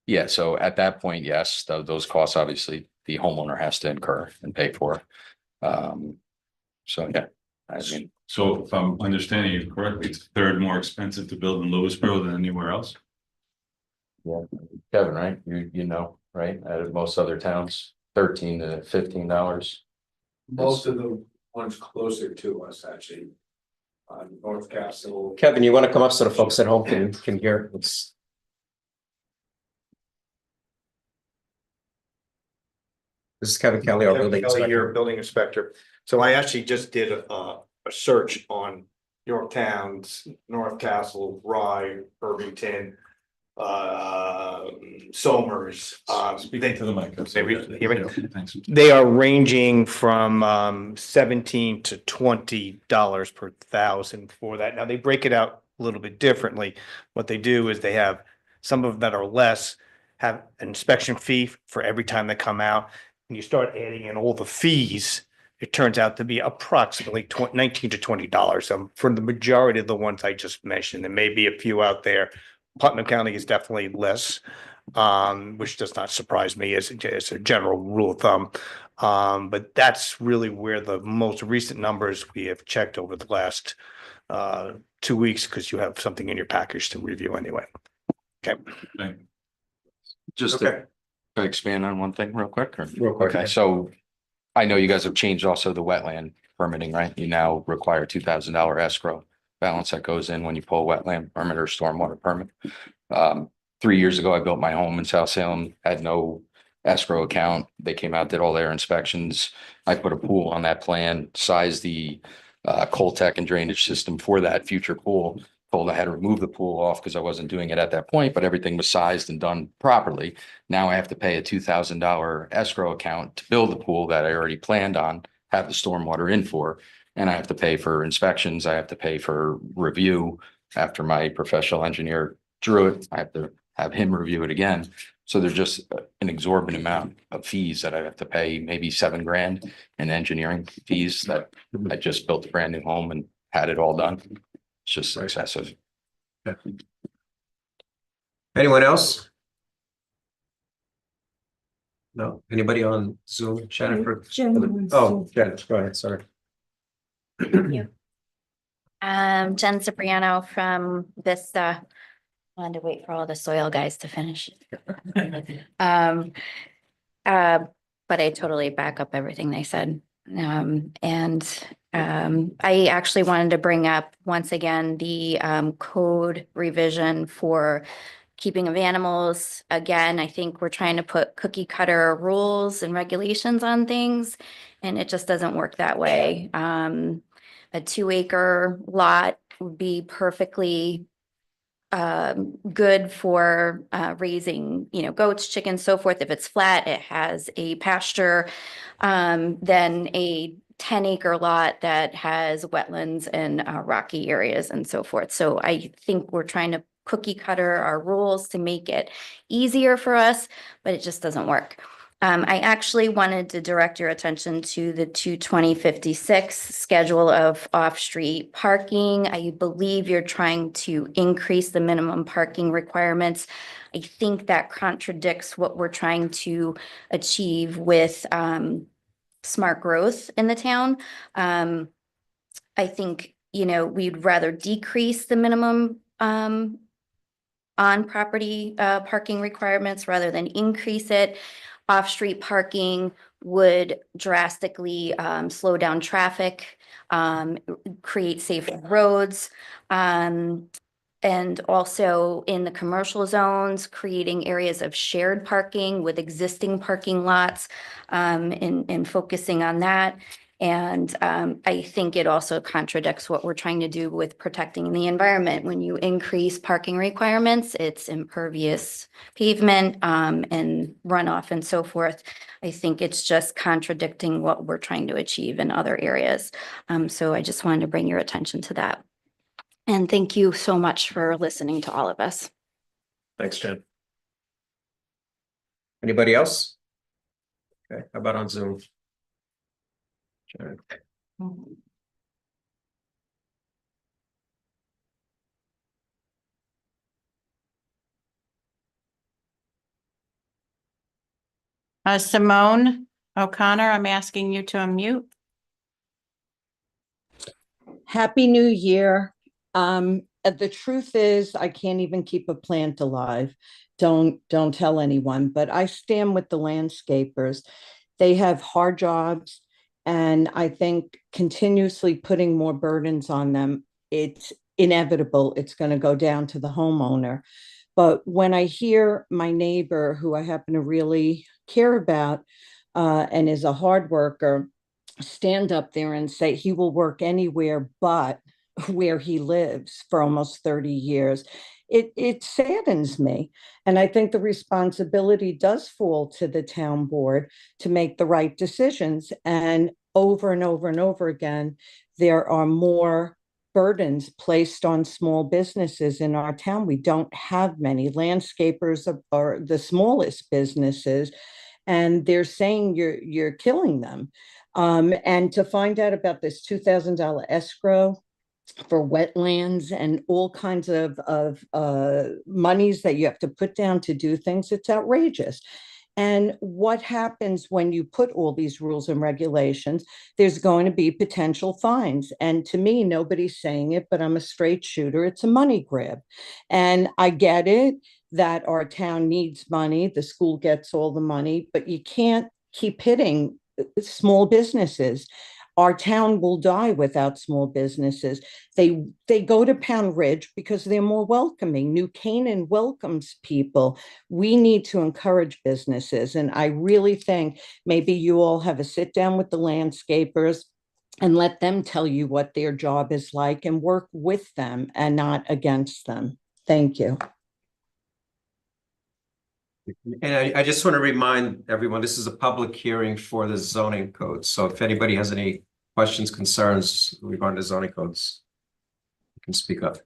yeah, so at that point, yes, those costs, obviously, the homeowner has to incur and pay for. So, yeah, I mean. So if I'm understanding you correctly, it's a third more expensive to build in Lewisboro than anywhere else? Yeah, Kevin, right? You know, right? Out of most other towns, $13 to $15. Most of the ones closer to us, actually. North Castle. Kevin, you want to come up so the folks at home can hear? This is Kevin Kelly, our building Kelly here, inspector. building inspector. So I actually just did a search on Yorktowns, North Castle, Rye, Irvington, Somers. Speak to the mic. Hear me? Thanks. They are ranging from $17 to $20 per thousand for that. Now they break it out a little bit differently. What they do is they have some of them that are less, have an inspection fee for every time they come out. And you start adding in all the fees, it turns out to be approximately $19 to $20 for the majority of the ones I just mentioned. There may be a few out there. Putnam County is definitely less, which does not surprise me as a general rule of thumb. But that's really where the most recent numbers we have checked over the last 2 weeks, because you have something in your package to review anyway. Okay. Thank you. Just to expand on one thing real quick. Real quick. Okay, so I know you guys have changed also the wetland permitting, right? You now require $2,000 escrow balance that goes in when you pull a wetland permit or stormwater permit. 3 years ago, I built my home in South Salem, had no escrow account. They came out, did all their inspections. I put a pool on that plan, sized the Coltech and drainage system for that future pool. told I had to remove the pool off because I wasn't doing it at that point, but everything was sized and done properly. Now I have to pay a $2,000 escrow account to build the pool that I already planned on, have the stormwater in for. And I have to pay for inspections. I have to pay for review after my professional engineer drew it. I have to have him review it again. So there's just an exorbitant amount of fees that I have to pay, maybe $7,000 in engineering fees that I just built a brand new home and had it all done. It's just excessive. Anyone else? No, anybody on Zoom, Jennifer? Oh, Jen, go ahead, sorry. Jen Cipriano from Vista. Wanted to wait for all the soil guys to finish. But I totally back up everything they said. I actually wanted to bring up once again the code revision for keeping of animals. Again, I think we're trying to put cookie cutter rules and regulations on things, and it just doesn't work that way. A 2-acre lot would be perfectly good for raising, goats, chickens, so forth. If it's flat, it has a pasture, then a 10-acre lot that has wetlands and rocky areas and so forth. So I think we're trying to cookie cutter our rules to make it easier for us, but it just doesn't work. I actually wanted to direct your attention to the 22056 schedule of off-street parking. I believe you're trying to increase the minimum parking requirements. I think that contradicts what we're trying to achieve with smart growth in the town. I think, we'd rather decrease the minimum on-property parking requirements rather than increase it. Off-street parking would drastically slow down traffic, create safer roads, and also in the commercial zones, creating areas of shared parking with existing parking lots, and focusing on that. And I think it also contradicts what we're trying to do with protecting the environment. When you increase parking requirements, it's impervious pavement and runoff and so forth. I think it's just contradicting what we're trying to achieve in other areas. So I just wanted to bring your attention to that. And thank you so much for listening to all of us. Thanks, Jen. Anybody else? Okay, how about on Zoom? Jen. Simone O'Connor, I'm asking you to unmute. Happy New Year. The truth is, I can't even keep a plant alive. Don't tell anyone, but I stand with the landscapers. They have hard jobs, and I think continuously putting more burdens on them, it's inevitable. It's going to go down to the homeowner. But when I hear my neighbor, who I happen to really care about, and is a hard worker, stand up there and say he will work anywhere but where he lives for almost 30 years, it saddens me. And I think the responsibility does fall to the town board to make the right decisions. And over and over and over again, there are more burdens placed on small businesses in our town. We don't have many. Landscapers are the smallest businesses, and they're saying you're killing them. And to find out about this $2,000 escrow for wetlands and all kinds of monies that you have to put down to do things, it's outrageous. And what happens when you put all these rules and regulations? There's going to be potential fines. And to me, nobody's saying it, but I'm a straight shooter. It's a money grab. And I get it that our town needs money. The school gets all the money, but you can't keep hitting small businesses. Our town will die without small businesses. They go to Pound Ridge because they're more welcoming. New Canaan welcomes people. We need to encourage businesses. And I really think maybe you all have a sit down with the landscapers and let them tell you what their job is like and work with them and not against them. Thank you. And I just want to remind everyone, this is a public hearing for the zoning code. So if anybody has any questions, concerns regarding the zoning codes, you can speak up.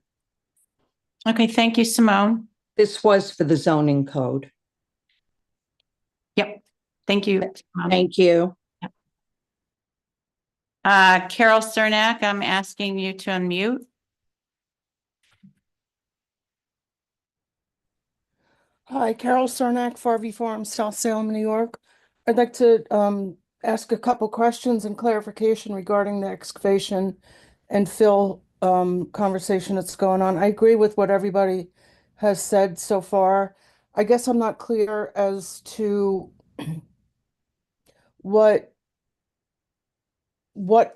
Okay, thank you, Simone. This was for the zoning code. Yep, thank you. Thank you. Carol Cernak, I'm asking you to unmute. Hi, Carol Cernak, Farvey Farms, South Salem, New York. I'd like to ask a couple questions and clarification regarding the excavation and fill conversation that's going on. I agree with what everybody has said so far. I guess I'm not clear as to what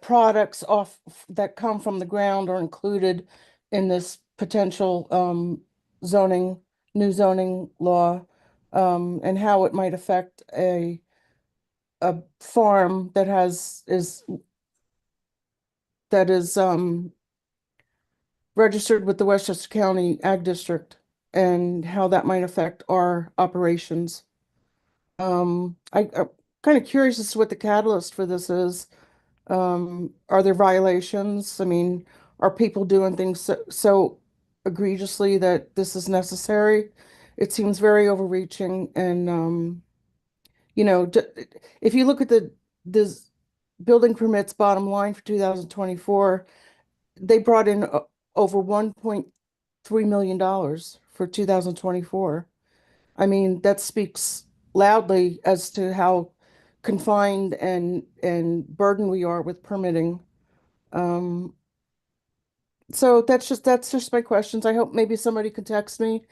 products that come from the ground are included in this potential new zoning law, and how it might affect a farm that is registered with the Westchester County Ag District, and how that might affect our operations. I'm kind of curious as to what the catalyst for this is. Are there violations? I mean, are people doing things so egregiously that this is necessary? It seems very overreaching, and if you look at this building permits bottom line for 2024, they brought in over $1.3 million for 2024. I mean, that speaks loudly as to how confined and burdened we are with permitting. So that's just my questions. I hope maybe somebody could text me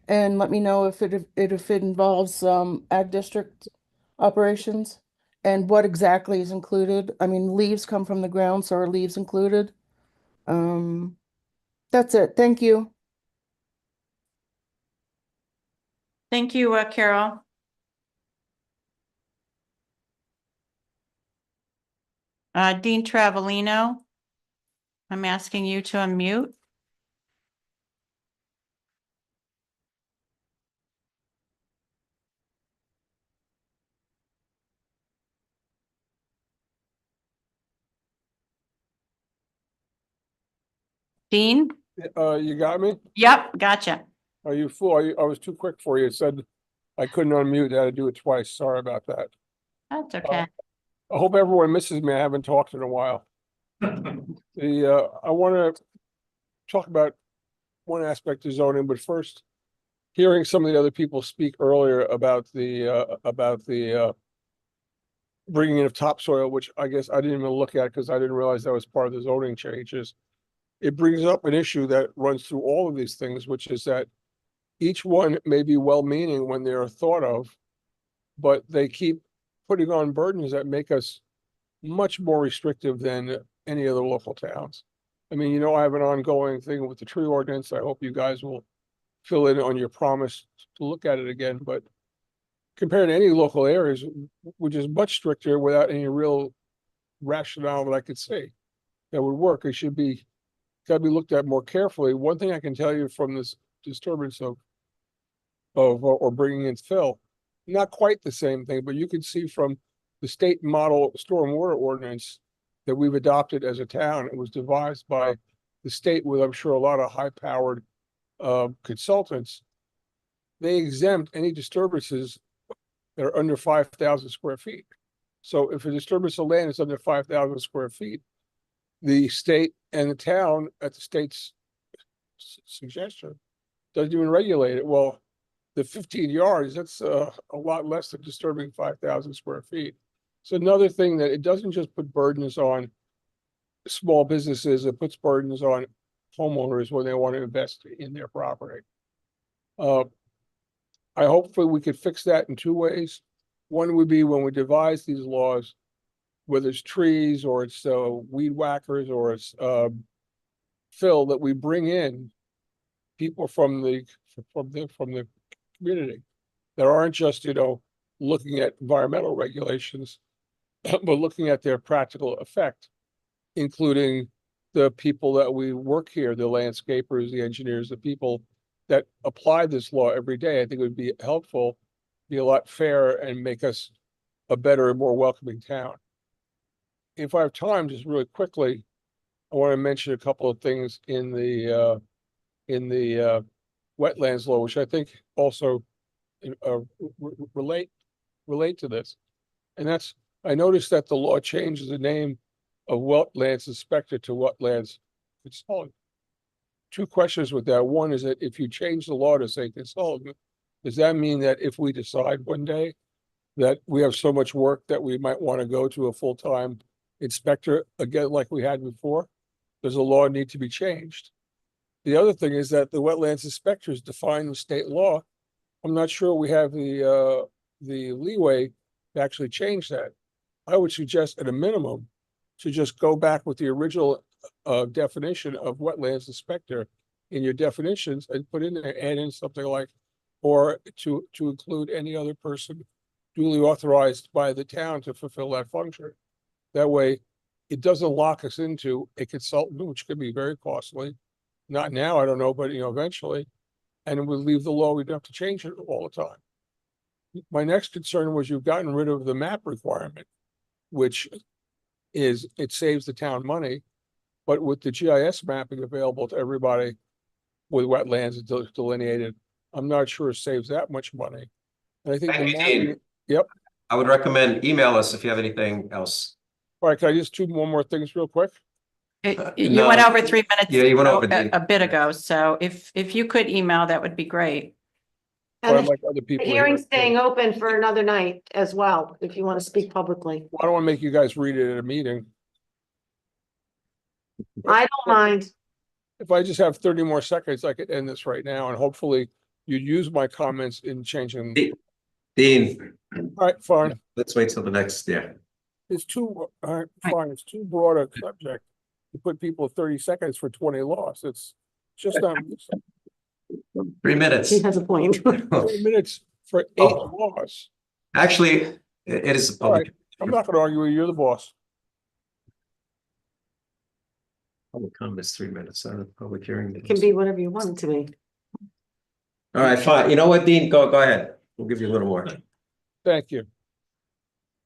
and let me know if it involves ag district operations and what exactly is included. I mean, leaves come from the ground, so are leaves included? That's it. Thank you. Thank you, Carol. Dean Travellino, I'm asking you to unmute. Dean? You got me? Yep, gotcha. Are you full? I was too quick for you. It said I couldn't unmute. I had to do it twice. Sorry about that. That's okay. I hope everyone misses me. I haven't talked in a while. I want to talk about one aspect of zoning, but first, hearing some of the other people speak earlier about the bringing in of topsoil, which I guess I didn't even look at because I didn't realize that was part of the zoning changes. It brings up an issue that runs through all of these things, which is that each one may be well-meaning when they're thought of, but they keep putting on burdens that make us much more restrictive than any other local towns. I mean, I have an ongoing thing with the tree ordinance. I hope you guys will fill in on your promise to look at it again, but compared to any local areas, which is much stricter without any real rationale that I could see that would work, it should be got to be looked at more carefully. One thing I can tell you from this disturbance of or bringing in fill, not quite the same thing, but you can see from the state model stormwater ordinance that we've adopted as a town. It was devised by the state with, I'm sure, a lot of high-powered consultants. They exempt any disturbances that are under 5,000 square feet. So if a disturbance of land is under 5,000 square feet, the state and the town, at the state's suggestion, doesn't even regulate it. Well, the 15 yards, that's a lot less than disturbing 5,000 square feet. So another thing that it doesn't just put burdens on small businesses, it puts burdens on homeowners when they want to invest in their property. I hopefully we could fix that in two ways. One would be when we devise these laws, whether it's trees or it's weed whackers or it's fill, that we bring in people from the community that aren't just looking at environmental regulations, but looking at their practical effect. including the people that we work here, the landscapers, the engineers, the people that apply this law every day. I think it would be helpful, be a lot fairer, and make us a better and more welcoming town. If I have time, just really quickly, I want to mention a couple of things in the wetlands law, which I think also relate to this. And that's, I noticed that the law changes the name of wetlands inspector to wetlands consultant. Two questions with that. One is that if you change the law to say consultant, does that mean that if we decide one day that we have so much work that we might want to go to a full-time inspector again, like we had before? Does the law need to be changed? The other thing is that the wetlands inspector is defined in state law. I'm not sure we have the leeway to actually change that. I would suggest at a minimum to just go back with the original definition of wetlands inspector in your definitions and put in there, add in something like, or to include any other person duly authorized by the town to fulfill that function. That way, it doesn't lock us into a consultant, which could be very costly. Not now, I don't know, but eventually, and it would leave the law. We'd have to change it all the time. My next concern was you've gotten rid of the map requirement, which is, it saves the town money, but with the GIS mapping available to everybody with wetlands delineated, I'm not sure it saves that much money. And I think Thank the you, mapping, Dean. yep. I would recommend email us if you have anything else. All right, can I just one more things real quick? You went over 3 minutes. Yeah, you went over, Dean. a bit ago, so if you could email, that would be great. But I'd And like other the people. hearing's staying open for another night as well, if you want to speak publicly. I don't want to make you guys read it at a meeting. I don't mind. If I just have 30 more seconds, I could end this right now, and hopefully you'd use my comments in changing. Dean, All right, fine. let's wait till the next, It's too, all right, fine. It's too broad a subject. You put people 30 seconds for 20 laws. It's just not. 3 minutes. He has a point. 3 minutes for 8 laws. Actually, it is a All right, public. I'm not gonna argue with you. You're the boss. Public comment is 3 minutes, public hearing. It can be whatever you want it to be. All right, fine. You know what, Dean? Go ahead. We'll give you a little more. Thank you.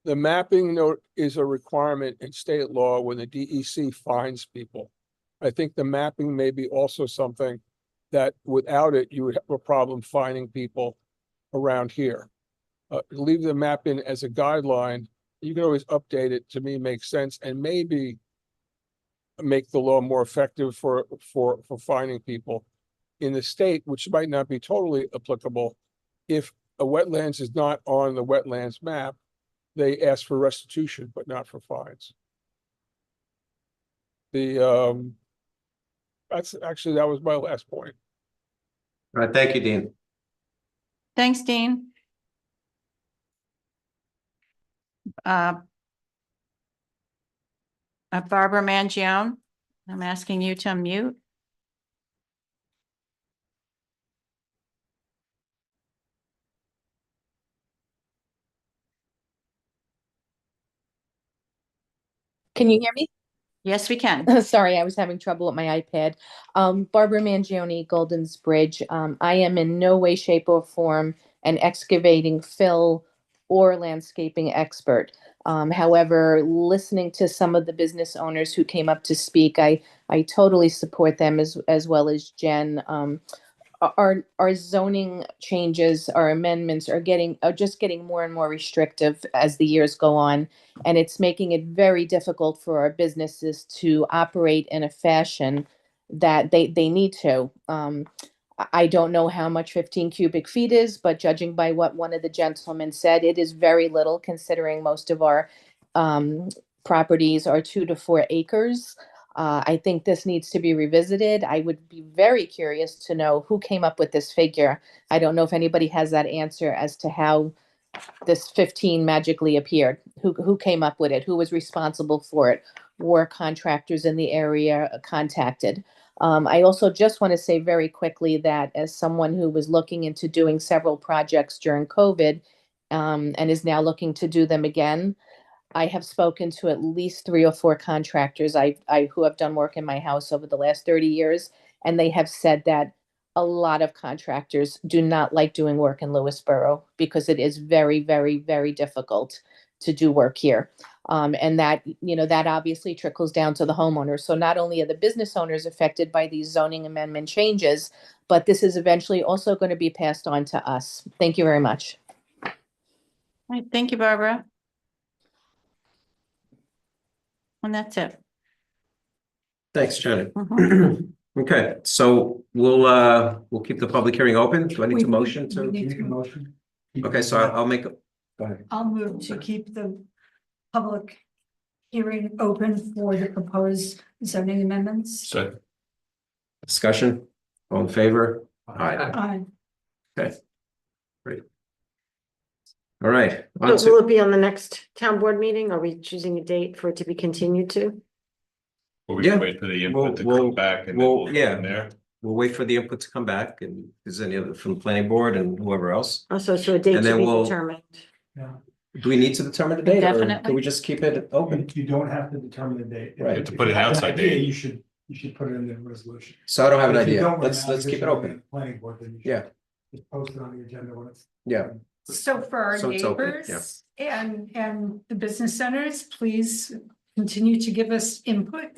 The mapping note is a requirement in state law when the DEC fines people. I think the mapping may be also something that without it, you would have a problem finding people around here. Leave the map in as a guideline. You can always update it, to me, makes sense, and maybe make the law more effective for finding people in the state, which might not be totally applicable. If a wetlands is not on the wetlands map, they ask for restitution, but not for fines. That's actually, that was my last point. All right, thank you, Dean. Thanks, Dean. Barbara Mangione, I'm asking you to unmute. Can you hear me? Yes, we can. Sorry, I was having trouble with my iPad. Barbara Mangione, Golden's Bridge. I am in no way, shape, or form an excavating, fill, or landscaping expert. However, listening to some of the business owners who came up to speak, I totally support them as well as Jen. Our zoning changes, our amendments are just getting more and more restrictive as the years go on, and it's making it very difficult for our businesses to operate in a fashion that they need to. I don't know how much 15 cubic feet is, but judging by what one of the gentlemen said, it is very little considering most of our properties are 2 to 4 acres. I think this needs to be revisited. I would be very curious to know who came up with this figure. I don't know if anybody has that answer as to how this 15 magically appeared. Who came up with it? Who was responsible for it? Were contractors in the area contacted? I also just want to say very quickly that as someone who was looking into doing several projects during COVID and is now looking to do them again, I have spoken to at least 3 or 4 contractors who have done work in my house over the last 30 years, and they have said that a lot of contractors do not like doing work in Lewisboro because it is very, very, very difficult to do work here. And that, that obviously trickles down to the homeowners. So not only are the business owners affected by these zoning amendment changes, but this is eventually also going to be passed on to us. Thank you very much. All right, thank you, Barbara. And that's it. Thanks, Janet. Mhm. Okay, so we'll keep the public hearing open. Do I need to motion We to? need to- Okay, so I'll make, go ahead. I'll move to keep the public hearing open for the proposed zoning amendments. So Discussion, all in favor? Aye. Aye. Okay. Great. All right. So On to- will it be on the next town board meeting? Are we choosing a date for it to be continued to? or we Yeah. can wait for the input to We'll- come back and then we'll- we'll go yeah. from there. We'll wait for the input to come back and if there's any other from the planning board and whoever else. Oh, so a date And to then be we'll- determined. Do we need to determine the date or Definitely. can we just keep it open? You don't have to determine the date. Right. You have to put an outside date. You should put it in the resolution. So I don't have an If you idea. don't, Let's now keep it you're open. in the Planning board, then you should Yeah, just post it on the agenda when it's. yeah. So for our So it's open, neighbors and the business owners, please continue to give us input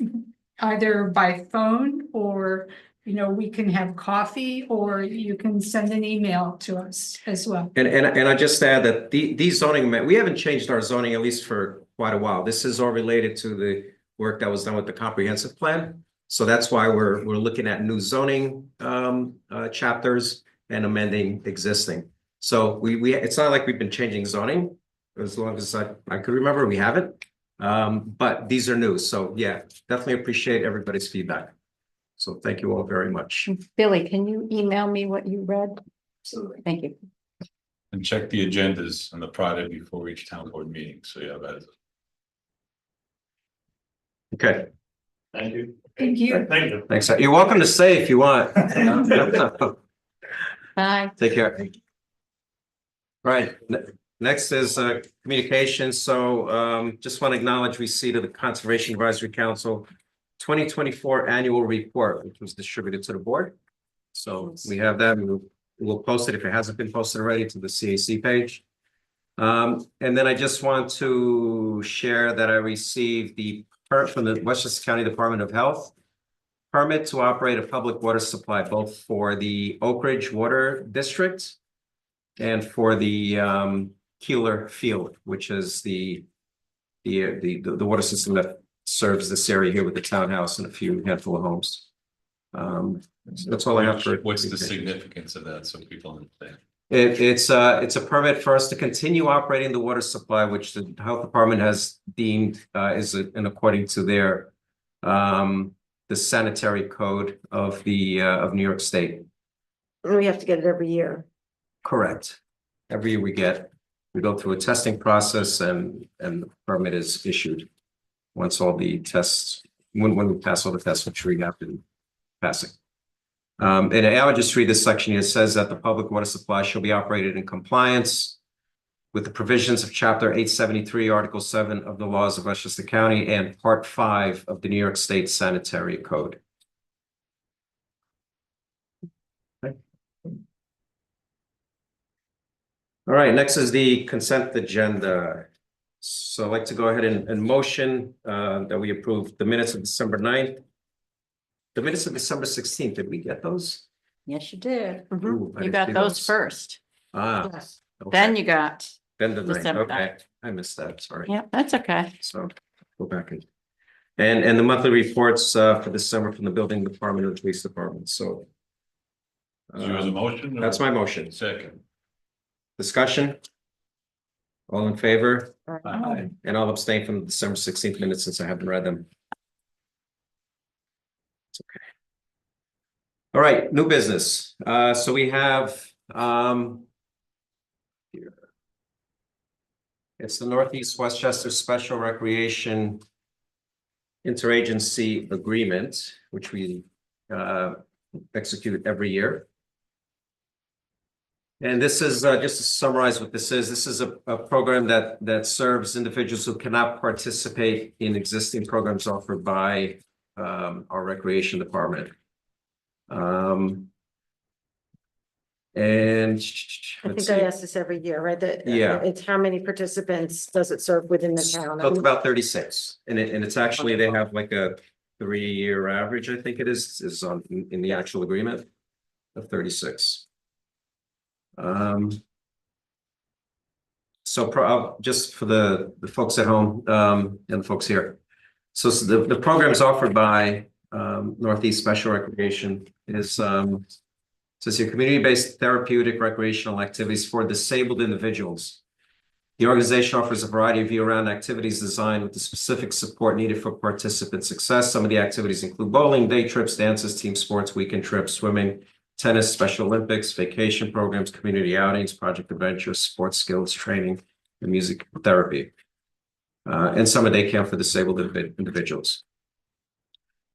either by phone or, we can have coffee or you can send an email to us as well. And I just add that these zoning, we haven't changed our zoning at least for quite a while. This is all related to the work that was done with the comprehensive plan. So that's why we're looking at new zoning chapters and amending existing. So we it's not like we've been changing zoning as long as I could remember, we haven't. But these are new. So yeah, definitely appreciate everybody's feedback. So thank you all very much. Billy, can you email me what you read? Absolutely. Thank you. And check the agendas on the Friday before each town board meeting, so you have that. Okay, Thank you. Thank you. Thank you. thanks. You're welcome to stay if you want. Bye. Take care. Right, next is communication. So just want to acknowledge receipt of the Conservation Advisory Council 2024 annual report, which was distributed to the board. So we have that. We'll post it if it hasn't been posted already to the CAC page. And then I just want to share that I received the from the Westchester County Department of Health permit to operate a public water supply, both for the Oak Ridge Water District and for the Keeler Field, which is the water system that serves this area here with the townhouse and a few handful of homes. That's all I have for. What's the significance of that, so people understand? It's a permit for us to continue operating the water supply, which the health department has deemed is in according to their the sanitary code of the of New York State. And we have to get it every year. Correct. Every year we go through a testing process and the permit is issued once all the tests, when we pass all the tests, which we have been passing. And I would just read this section here. It says that the public water supply shall be operated in compliance with the provisions of Chapter 873, Article 7 of the laws of Westchester County and Part 5 of the New York State Sanitary Code. Okay. All right, next is the consent agenda. So I'd like to go ahead and motion that we approve the minutes of December 9th. The minutes of December 16th, did we get those? Yes, you did. Ooh, I You didn't got see those first. Ah, Yes. okay. Then you got, Then the 9th, December okay, I missed that, sorry. yeah, that's okay. So go back and the monthly reports for December from the building department and the police department, so. Is yours a motion? or- That's my motion. Second. Discussion? All in favor? Aye. And I'll abstain from the December 16th minutes since I haven't read them. It's okay. All right, new business. So we have here. It's the Northeast Westchester Special Recreation Interagency Agreement, which we execute every year. And this is, just to summarize what this is a program that serves individuals who cannot participate in existing programs offered by our recreation department. And I let's think I see, ask this every year, right? That Yeah. it's how many participants does it serve within the town? so it's about 36, and it's actually, they have like a 3-year average, I think it is on, in the actual agreement of 36. So just for the folks at home, and the folks here. So the programs offered by Northeast Special Recreation is says here community-based therapeutic recreational activities for disabled individuals. The organization offers a variety of year-round activities designed with the specific support needed for participant success. Some of the activities include bowling, day trips, dances, team sports, weekend trips, swimming, tennis, Special Olympics, vacation programs, community outings, project adventures, sports skills training, and music therapy. And summer day camp for disabled individuals.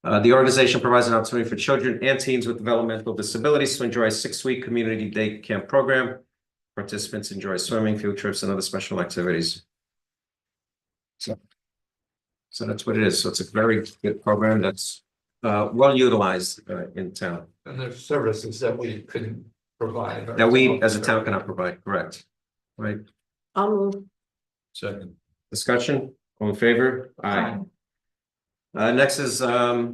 The organization provides an opportunity for children and teens with developmental disabilities to enjoy a 6-week community day camp program. Participants enjoy swimming, field trips, and other special activities. So that's what it is. So it's a very good program that's well utilized in town. And there's services that we couldn't provide. That we, as a town, cannot provide, correct? Right? I'll move. Second. Discussion, all in favor? Aye. Next is a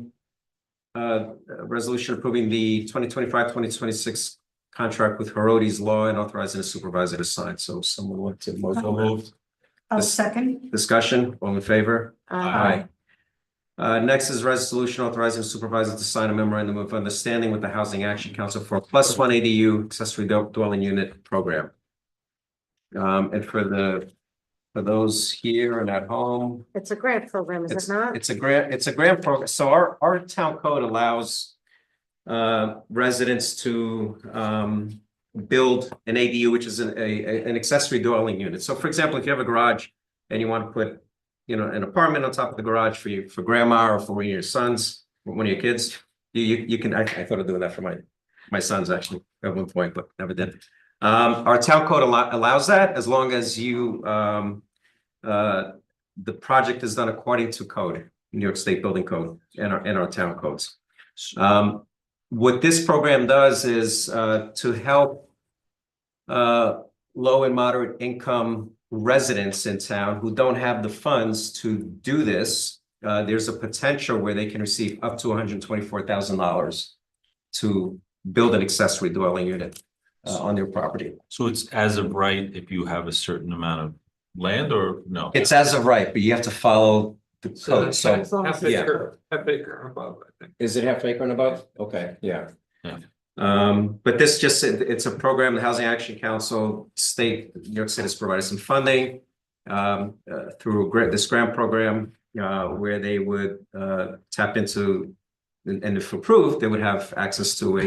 resolution approving the 2025-2026 contract with Herodes Law and authorizing a supervisor to sign. So someone want to move? I'll second. Discussion, all in favor? Aye. Next is resolution authorizing supervisor to sign a memorandum of understanding with the Housing Action Council for a +1 ADU accessory dwelling unit program. And for those here and at home, It's a grant program, is it not? it's a grant program. So our town code allows residents to build an ADU, which is an accessory dwelling unit. So for example, if you have a garage and you want to put, an apartment on top of the garage for grandma or for one of your sons, one of your kids, you can, I thought of doing that for my sons actually at one point, but never did. Our town code allows that as long as you, the project is done according to code, New York State Building Code and our town codes. What this program does is to help low and moderate income residents in town who don't have the funds to do this. There's a potential where they can receive up to $124,000 to build an accessory dwelling unit on their property. So it's as of right if you have a certain amount of land or no? It's as of right, but you have to follow the So code. So half acre above, I think. is it half acre and above? Okay, yeah. Yeah. But this it's a program, the Housing Action Council, New York State has provided some funding through this grant program where they would tap into, and if approved, they would have access to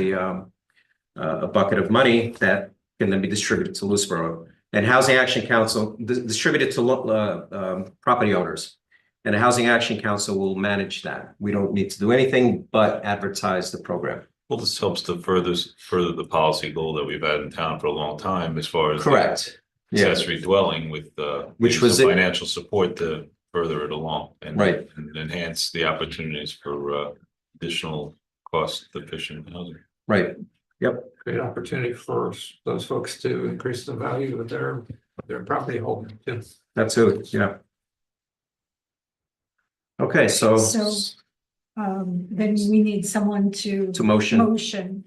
a bucket of money that can then be distributed to Lewisboro. And Housing Action Council distributed to property owners. And the Housing Action Council will manage that. We don't need to do anything but advertise the program. Well, this helps to further the policy goal that we've had in town for a long time as far as. Correct. Yeah. Accessory dwelling with Which was some it- financial support to further it along and. Right. And enhance the opportunities for additional cost efficient housing. Right. Yep. Great opportunity for those folks to increase the value of their property holding too. That's it. Yeah. Okay, so Then we need someone to. motion. Motion.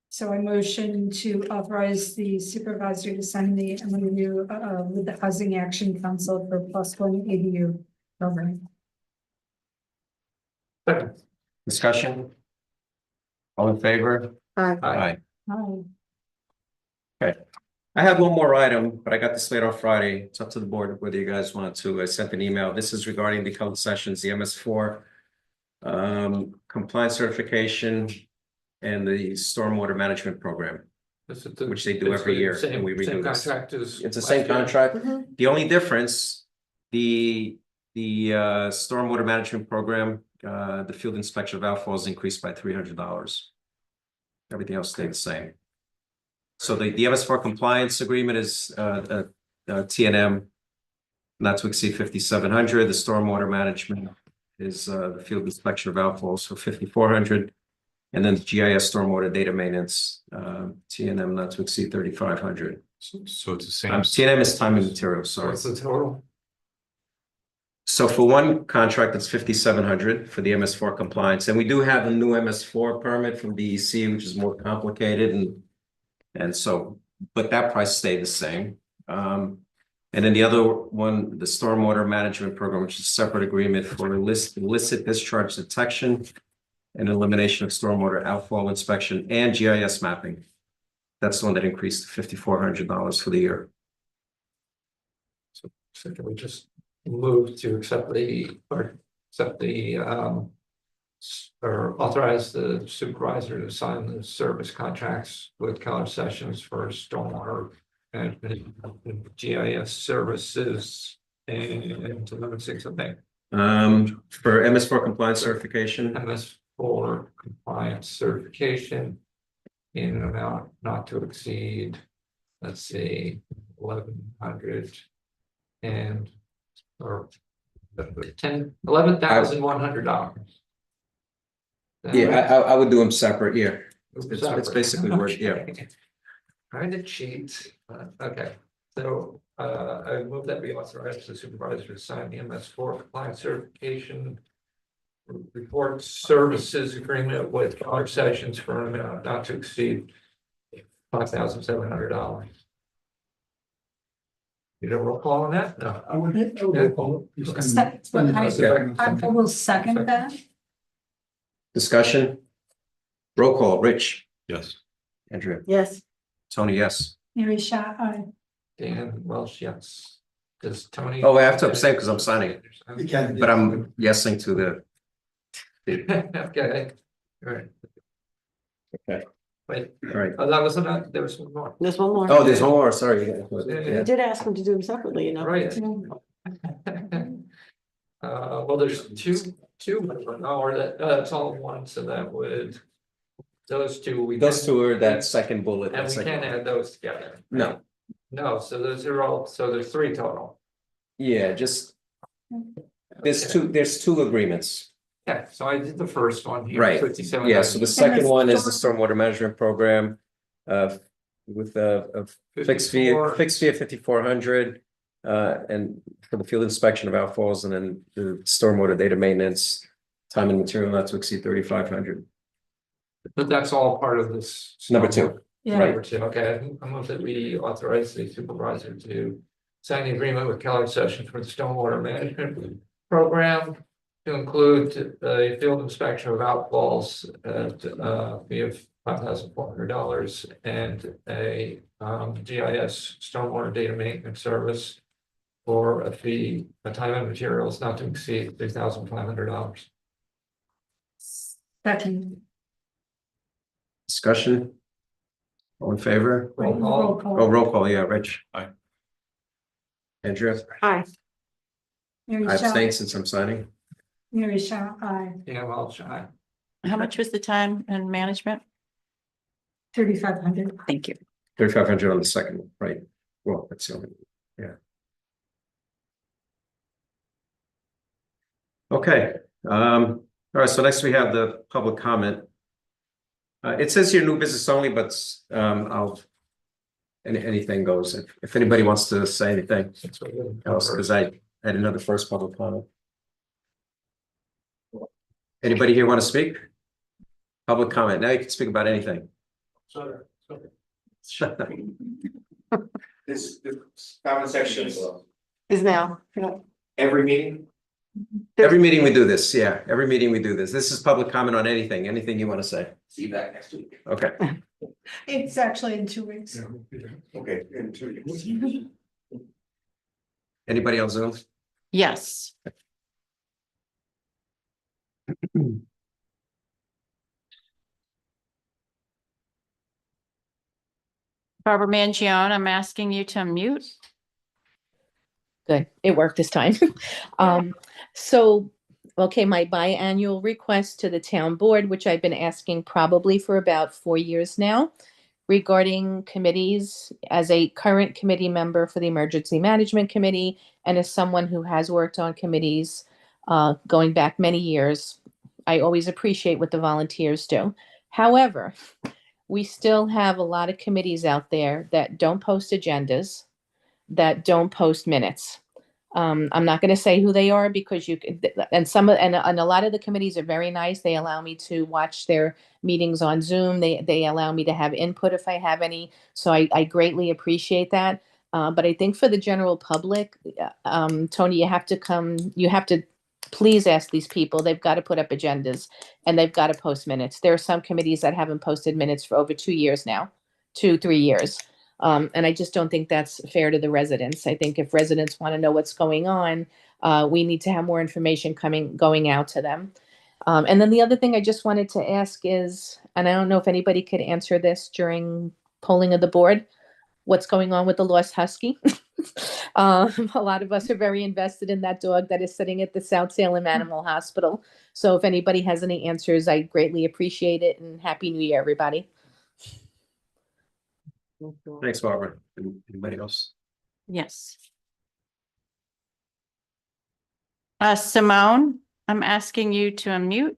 So I motion to authorize the supervisor to sign the MOU with the Housing Action Council for +1 ADU program. Second. Discussion. All in favor? Aye. Aye. Aye. Okay. I have one more item, but I got this late on Friday. It's up to the board whether you guys want to. I sent an email. This is regarding the code sessions, the MS4 compliance certification and the stormwater management program, which they do every year. And we renew this. It's the same contract. The only difference, the stormwater management program, the field inspection of outfalls increased by $300. Everything else stayed the same. So the MS4 compliance agreement is T&M not to exceed 5,700. The stormwater management is the field inspection of outfalls for 5,400. And then GIS stormwater data maintenance, T&M not to exceed 3,500. So it's the same. T&M is time and materials, sorry. What's the total? So for one contract, it's 5,700 for the MS4 compliance, and we do have a new MS4 permit from DEC, which is more complicated, and so, but that price stayed the same. And then the other one, the stormwater management program, which is a separate agreement for illicit discharge detection and elimination of stormwater outfall inspection and GIS mapping. That's the one that increased to $5,400 for the year. So can we just move to accept the, or authorize the supervisor to sign the service contracts with College Sessions for stormwater and GIS services and to limit six, I think. For MS4 compliance certification. MS4 compliance certification in an amount not to exceed, let's see, 1,100 and or $11,100. Yeah, I would do them separate, yeah. It's basically worth, yeah. Trying to cheat, okay, so I move that we authorize the supervisor to sign the MS4 compliance certification report services agreement with College Sessions for an amount not to exceed $5,700. You don't roll call on that? No. I will second that. Discussion? Roll call, Rich? Yes. Andrea? Yes. Tony, yes. Mary Shaw, aye. Dan Welsh, yes. Does Tony? Oh, I have to abstain because I'm signing it, You can. but I'm yesing to the, Okay, all right. okay, Wait, all right. oh, that was enough, there was one more. There's one more. Oh, there's one more, sorry. Yeah. You did ask him to do them separately, you know. Right. Well, there's two, or that's all one, so that would, those two, Those two are that second bullet. and that we second can't one. add those together. No, No, so those are all, so there's three total. yeah, just, there's two agreements. Yeah, so I did the first one here. Right, 57. yeah, so the second one is the stormwater management program. With a fixed fee of 5,400. And for the field inspection of outfalls and then the stormwater data maintenance, time and material not to exceed 3,500. But that's all part of this. Number two. Yeah. Right. Number two, okay, I move that we authorize the supervisor to sign the agreement with College Sessions for the stormwater management program to include the field inspection of outfalls at fee of $5,400 and a GIS stormwater data maintenance service for a fee, a time and materials not to exceed $3,500. Second. Discussion? All in favor? Roll Roll call. Oh, roll call, yeah, Rich. Aye. Andrea? Hi. Mary I Shaw, abstain since I'm signing. Mary Shaw, aye. Yeah, well, shy. How much was the time and management? 3,500. Thank you. 3,500 on the second one, right? Well, that's the only, yeah. Okay, all right, so next we have the public comment. It says here new business only, but anything goes. If anybody wants to say anything else, because I had another first public comment. Anybody here want to speak? Public comment. Now you can speak about anything. This comment section Is now. every meeting. Every meeting we do this, yeah, every meeting we do this. This is public comment on anything you want to say. See you back next week. Okay. It's actually in 2 weeks. Okay, in 2 weeks. Anybody on Zoom? Yes. Barbara Mangione, I'm asking you to unmute. Good, it worked this time. So, okay, my biannual request to the town board, which I've been asking probably for about 4 years now, regarding committees. As a current committee member for the Emergency Management Committee and as someone who has worked on committees going back many years, I always appreciate what the volunteers do. However, we still have a lot of committees out there that don't post agendas, that don't post minutes. I'm not going to say who they are because you could, and a lot of the committees are very nice. They allow me to watch their meetings on Zoom. They allow me to have input if I have any. So I greatly appreciate that. But I think for the general public, Tony, you have to please ask these people. They've got to put up agendas and they've got to post minutes. There are some committees that haven't posted minutes for over 2 years now, 3 years. And I just don't think that's fair to the residents. I think if residents want to know what's going on, we need to have more information going out to them. And then the other thing I just wanted to ask is, and I don't know if anybody could answer this during polling of the board, what's going on with the lost husky? A lot of us are very invested in that dog that is sitting at the South Salem Animal Hospital. So if anybody has any answers, I greatly appreciate it, and Happy New Year, everybody. Thanks, Barbara. Anybody else? Yes. Simone, I'm asking you to unmute.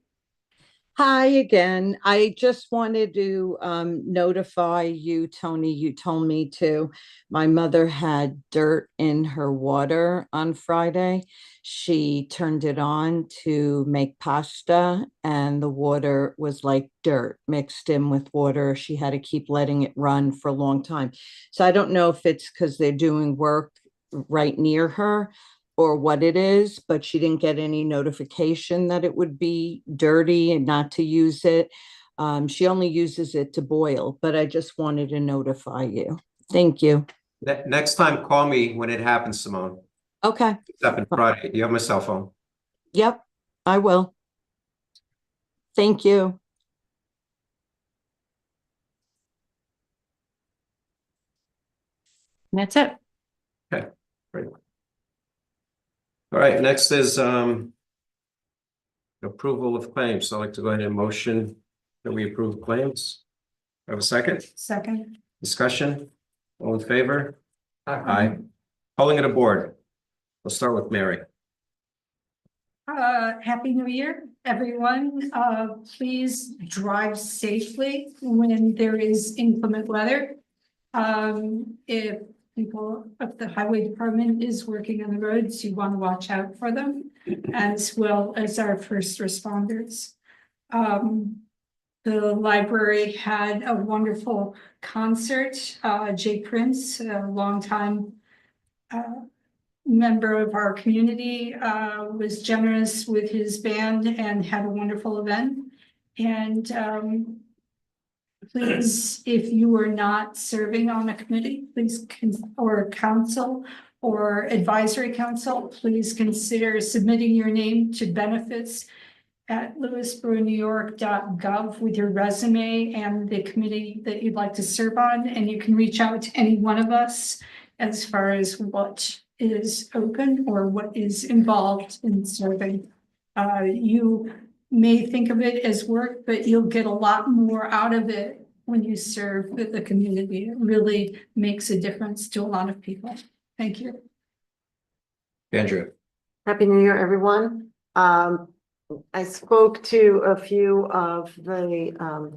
Hi again. I just wanted to notify you, Tony, you told me to. My mother had dirt in her water on Friday. She turned it on to make pasta and the water was like dirt mixed in with water. She had to keep letting it run for a long time. So I don't know if it's because they're doing work right near her or what it is, but she didn't get any notification that it would be dirty and not to use it. She only uses it to boil, but I just wanted to notify you. Thank you. Next time, call me when it happens, Simone. Okay. It's happened Friday. You have my cell phone. Yep, I will. Thank you. That's it. Okay, great. All right, next is approval of claims. So I'd like to go ahead and motion that we approve claims. Have a second? Second. Discussion? All in favor? Aye. Calling it a board. We'll start with Mary. Happy New Year, everyone. Please drive safely when there is inclement weather. If the highway department is working on the roads, you want to watch out for them, as well as our first responders. The library had a wonderful concert. Jay Prince, a longtime member of our community, was generous with his band and had a wonderful event. And please, if you are not serving on a committee, or a council or advisory council, please consider submitting your name to benefits at lewisboro.newyork.gov with your resume and the committee that you'd like to serve on. And you can reach out to any one of us as far as what is open or what is involved in serving. You may think of it as work, but you'll get a lot more out of it when you serve with the community. It really makes a difference to a lot of people. Thank you. Andrew. Happy New Year, everyone. I spoke to a few of the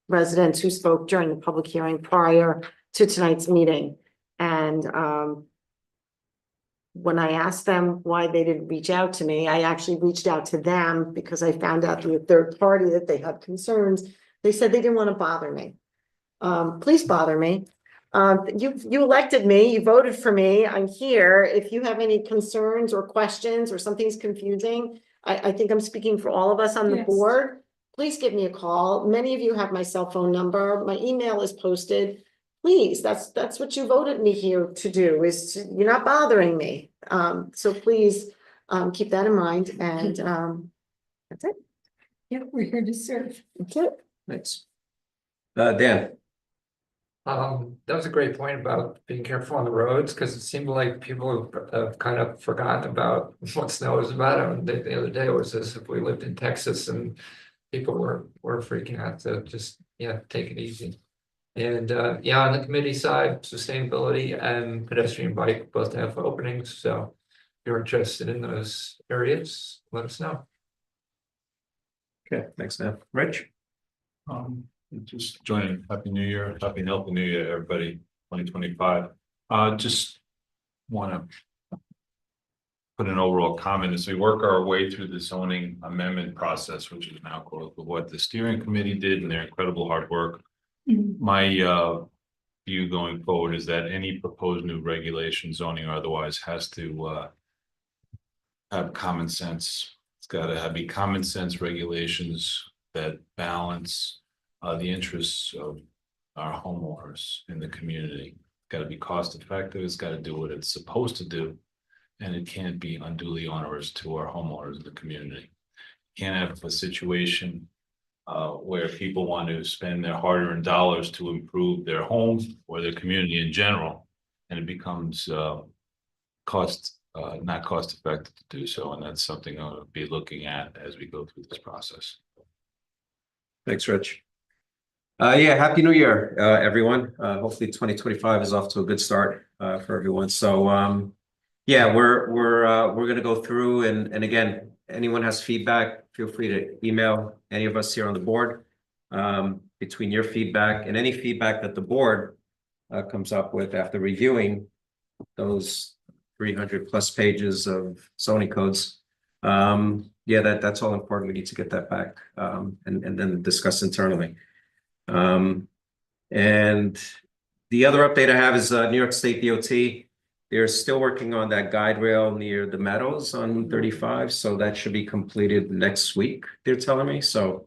residents who spoke during the public hearing prior to tonight's meeting. And when I asked them why they didn't reach out to me, I actually reached out to them because I found out through a third party that they had concerns. They said they didn't want to bother me. Please bother me. You elected me, you voted for me, I'm here. If you have any concerns or questions or something's confusing, I think I'm speaking for all of us on the board. Please give me a call. Many of you have my cell phone number. My email is posted. Please, that's what you voted me here to do, you're not bothering me. So please keep that in mind, and that's it. Yeah, we're here to serve. That's it. Thanks. Dan. That was a great point about being careful on the roads, because it seemed like people have kind of forgotten about what snow is about. And the other day was as if we lived in Texas and people were freaking out to just, take it easy. And yeah, on the committee side, sustainability and pedestrian bike both have openings, so if you're interested in those areas, let us know. Okay, thanks, man. Rich? Just joining, Happy New Year, Happy and Healthy New Year, everybody, 2025. Just want to put an overall comment as we work our way through the zoning amendment process, which is now called what the steering committee did and their incredible hard work. My view going forward is that any proposed new regulation, zoning or otherwise, has to have common sense. It's got to be common sense regulations that balance the interests of our homeowners in the community. It's got to be cost effective. It's got to do what it's supposed to do, and it can't be unduly onerous to our homeowners in the community. You can't have a situation where people want to spend their hard-earned dollars to improve their home or their community in general, and it becomes not cost effective to do so, and that's something I'll be looking at as we go through this process. Thanks, Rich. Yeah, Happy New Year, everyone. Hopefully 2025 is off to a good start for everyone. So yeah, we're gonna go through and again, anyone has feedback, feel free to email any of us here on the board. Between your feedback and any feedback that the board comes up with after reviewing those 300 plus pages of zoning codes. Yeah, that's all important. We need to get that back and then discuss internally. And the other update I have is New York State DOT. They're still working on that guide rail near the Meadows on 35, so that should be completed next week, they're telling me. So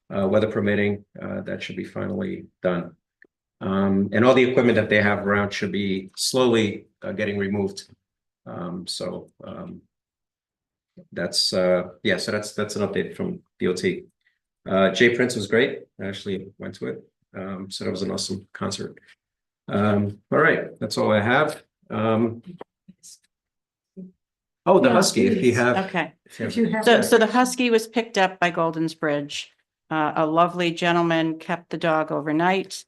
weather permitting, that should be finally done. And all the equipment that they have around should be slowly getting removed. That's yeah, so that's an update from DOT. Jay Prince was great. I actually went to it. So that was an awesome concert. All right, that's all I have. Oh, the Yeah, Husky, if you please. have. Okay. If you have. So the husky was picked up by Golden's Bridge. A lovely gentleman kept the dog overnight,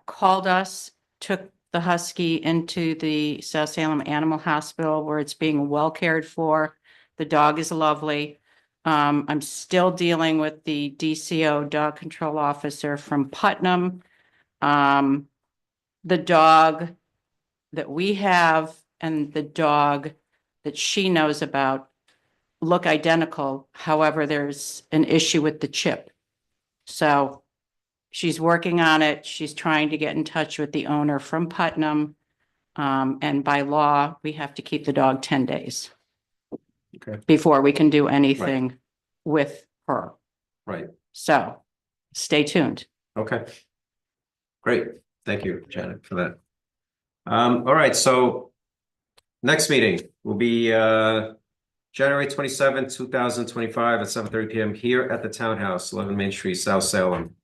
called us, took the husky into the South Salem Animal Hospital where it's being well cared for. The dog is lovely. I'm still dealing with the DCO dog control officer from Putnam. The dog that we have and the dog that she knows about look identical. However, there's an issue with the chip. So she's working on it. She's trying to get in touch with the owner from Putnam. And by law, we have to keep the dog 10 days. Okay. Before we can do anything with her. Right. So stay tuned. Okay. Great. Thank you, Janet, for that. All right, so next meeting will be January 27th, 2025 at 7:30 p.m. here at the Townhouse, 11 Main Street, South Salem.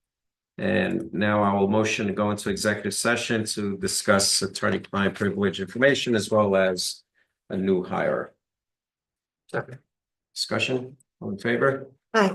And now I will motion to go into executive session to discuss attorney-client privilege information as well as a new hire. Second. Discussion, all in favor? Hi.